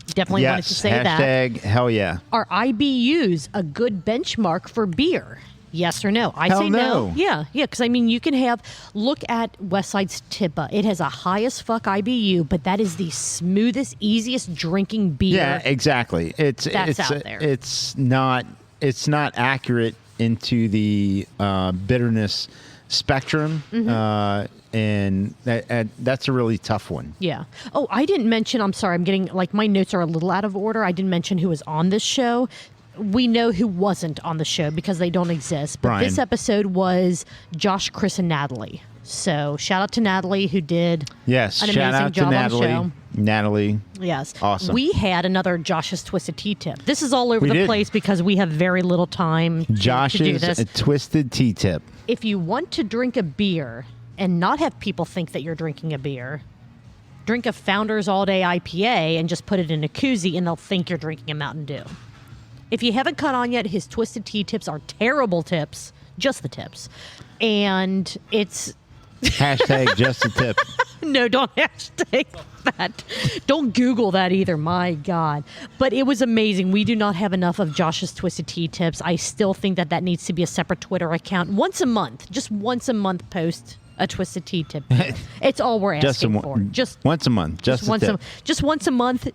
Definitely wanted to say that. Hashtag hell yeah. Are IBUs a good benchmark for beer? Yes or no? I say no. Yeah, because I mean, you can look at Westside's Tippa. It has a high as fuck IBU, but that is the smoothest, easiest drinking beer. Yeah, exactly. It's out there. It's not accurate into the bitterness spectrum, and that's a really tough one. Yeah. Oh, I didn't mention. I'm sorry. I'm getting my notes are a little out of order. I didn't mention who was on this show. We know who wasn't on the show because they don't exist. But Brian. This episode was Josh, Chris, and Natalie. So shout out to Natalie who did an amazing job on the show. Natalie. Yes. Awesome. We had another Josh's Twisted Tea Tip. This is all over the place because we have very little time to do this. Josh's Twisted Tea Tip. If you want to drink a beer and not have people think that you're drinking a beer, drink a Founders All Day IPA and just put it in a koozie and they'll think you're drinking a Mountain Dew. If you haven't caught on yet, his Twisted Tea tips are terrible tips, just the tips. And it's... Hashtag just a tip. No, don't hashtag that. Don't Google that either. My God. But it was amazing. We do not have enough of Josh's Twisted Tea tips. I still think that needs to be a separate Twitter account. Once a month. Just once a month post a Twisted Tea tip. It's all we're asking for. Just once a month. Just once a month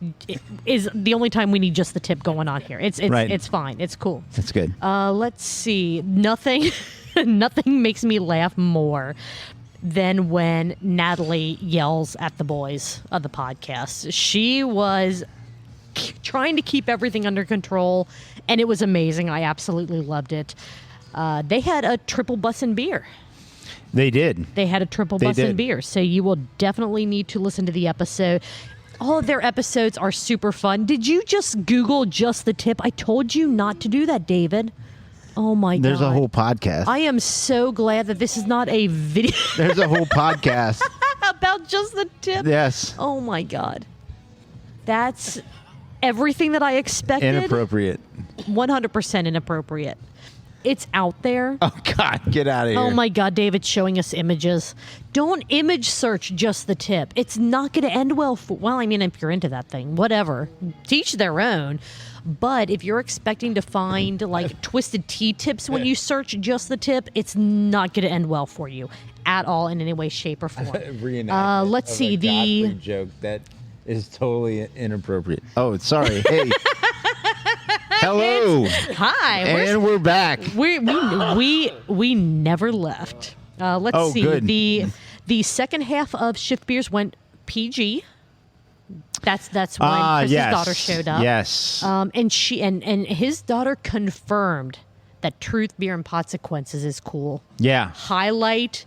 is the only time we need just the tip going on here. It's fine. It's cool. That's good. Let's see. Nothing makes me laugh more than when Natalie yells at the boys of the podcast. She was trying to keep everything under control, and it was amazing. I absolutely loved it. They had a triple bussin' beer. They did. They had a triple bussin' beer, so you will definitely need to listen to the episode. All of their episodes are super fun. Did you just Google just the tip? I told you not to do that, David. Oh, my God. There's a whole podcast. I am so glad that this is not a video. There's a whole podcast. About just the tip? Yes. Oh, my God. That's everything that I expected. Inappropriate. 100% inappropriate. It's out there. Oh, God. Get out of here. Oh, my God. David's showing us images. Don't image search just the tip. It's not going to end well. Well, I mean, if you're into that thing, whatever. Teach their own. But if you're expecting to find Twisted Tea tips when you search just the tip, it's not going to end well for you at all in any way, shape, or form. Let's see. The joke that is totally inappropriate. Oh, sorry. Hey. Hello. Hi. And we're back. We never left. Let's see. Good. The second half of Shift Beers went PG. That's when Chris's daughter showed up. Yes. And she and his daughter confirmed that Truth Beer and Consequences is cool. Yeah. Highlight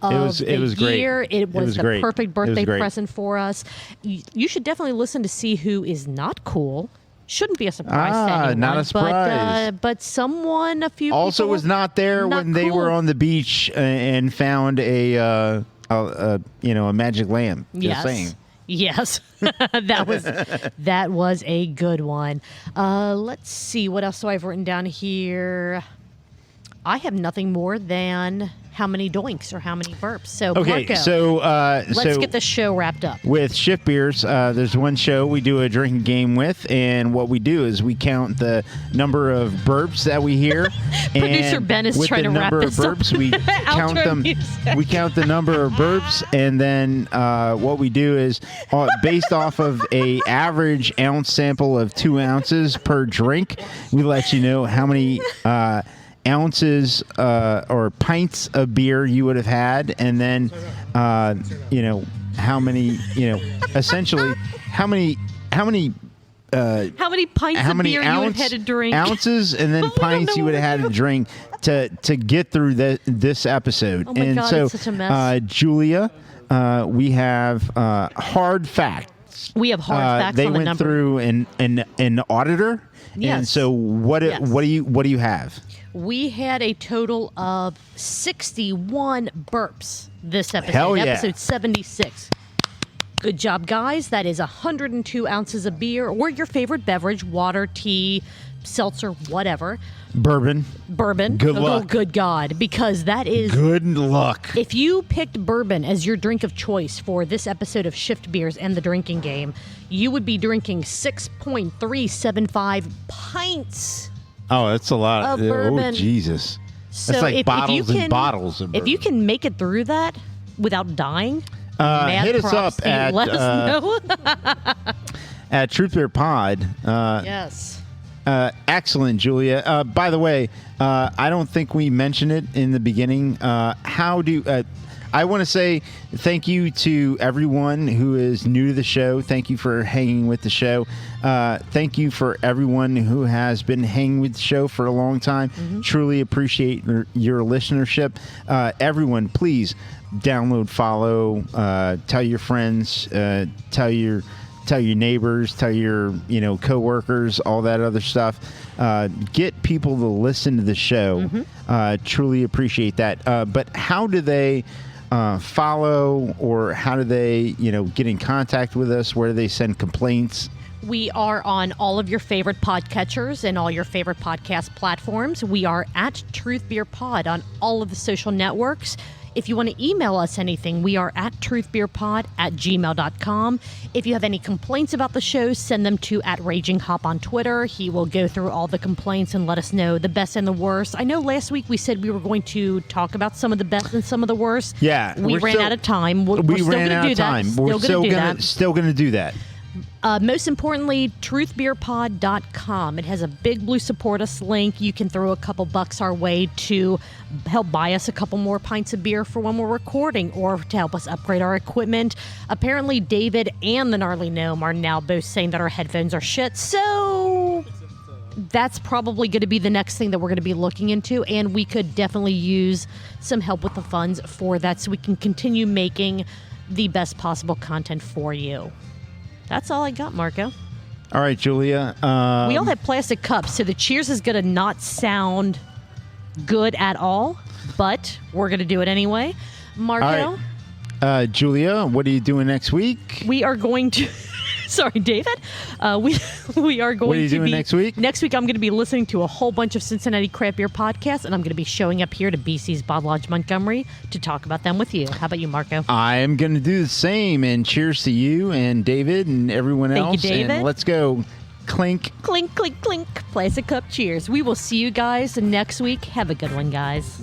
of It was the great. year. It was the great. perfect It was birthday great. present for us. You should definitely listen to see who is not cool. Shouldn't be a surprise to anyone. Not a surprise. But someone, a few Also people was not there not when they cool. were on the beach and found a magic lamp. Just saying. Yes, that was a good one. Let's see, what else do I have written down here? I have nothing more than how many doinks or how many burps. So Okay, Marco, so let's get the show wrapped up. with Shift Beers, there's one show we do a drinking game with, and what we do is we count the number of burps that we hear. Producer and Ben is with trying the to wrap number this of up. burps, we count Outro them. music. We count the number of burps, and then what we do is based off of a average ounce sample of 2 ounces per drink, we let you know how many ounces or pints of beer you would have had, and then how many essentially how many How many pints how of many beer you would have had to drink? ounces and then We don't pints know you would have had to drink to get through this episode. Oh my and God, so it's such a mess. Julia, we have hard facts. We have hard facts they on the went number. through an auditor. And Yes. so what Yes. do you have? We had a total of 61 burps this episode. Hell yeah. Episode 76. Good job, guys. That is 102 ounces of beer or your favorite beverage, water, tea, seltzer, whatever. Bourbon. Bourbon. Good Oh, luck. good God. Because that is... Good luck. If you picked bourbon as your drink of choice for this episode of Shift Beers and the Drinking Game, you would be drinking 6.375 pints. Oh, that's a lot. Of Oh, burned. Jesus. So That's like if bottles you can, and bottles of If you bourbon. can make it through that without dying, mad hit us props up to you. at, Let us know. At Truth Beer Pod. Yes. Excellent, Julia. By the way, I don't think we mentioned it in the beginning. I want to say thank you to everyone who is new to the show. Thank you for hanging with the show. Thank you for everyone who has been hanging with the show for a long time. Truly appreciate your listenership. Everyone, please download, follow, tell your friends, tell your neighbors, tell your coworkers, all that other stuff. Get people to listen to the show. Truly appreciate that. But how do they follow, or how do they get in contact with us? Where do they send complaints? We are on all of your favorite podcatchers and all your favorite podcast platforms. We are at Truth Beer Pod on all of the social networks. If you want to email us anything, we are at truthbeerpod@gmail.com. If you have any complaints about the show, send them to @RagingHop on Twitter. He will go through all the complaints and let us know the best and the worst. I know last week we said we were going to talk about some of the best and some of the worst. Yeah, We ran out of time. We're We still ran going out to do of that. time. Still We're going to do that. still going to do that. Most importantly, truthbeerpod.com. It has a big blue support us link. You can throw a couple bucks our way to help buy us a couple more pints of beer for when we're recording, or to help us upgrade our equipment. Apparently, David and the Gnarly Gnome are now both saying that our headphones are shit. So that's probably going to be the next thing that we're going to be looking into, and we could definitely use some help with the funds for that so we can continue making the best possible content for you. That's all I got, Marco. All right, Julia. We all have plastic cups, so the cheers is going to not sound good at all, but we're going to do it anyway. Marco, All right. Julia, what are you doing next week? we are going to... Sorry, David. We are going to What are you doing next week? Next week, I'm going to be listening to a whole bunch of Cincinnati Craft Beer podcasts, and I'm going to be showing up here to BC's Bottle Lodge Montgomery to talk about them with you. How about you, Marco? I am going to do the same, and cheers to you and David and everyone Thank you, else. David. And let's go. Clink. Clink, clink, clink. Plastic cup cheers. We will see you guys next week. Have a good one, guys.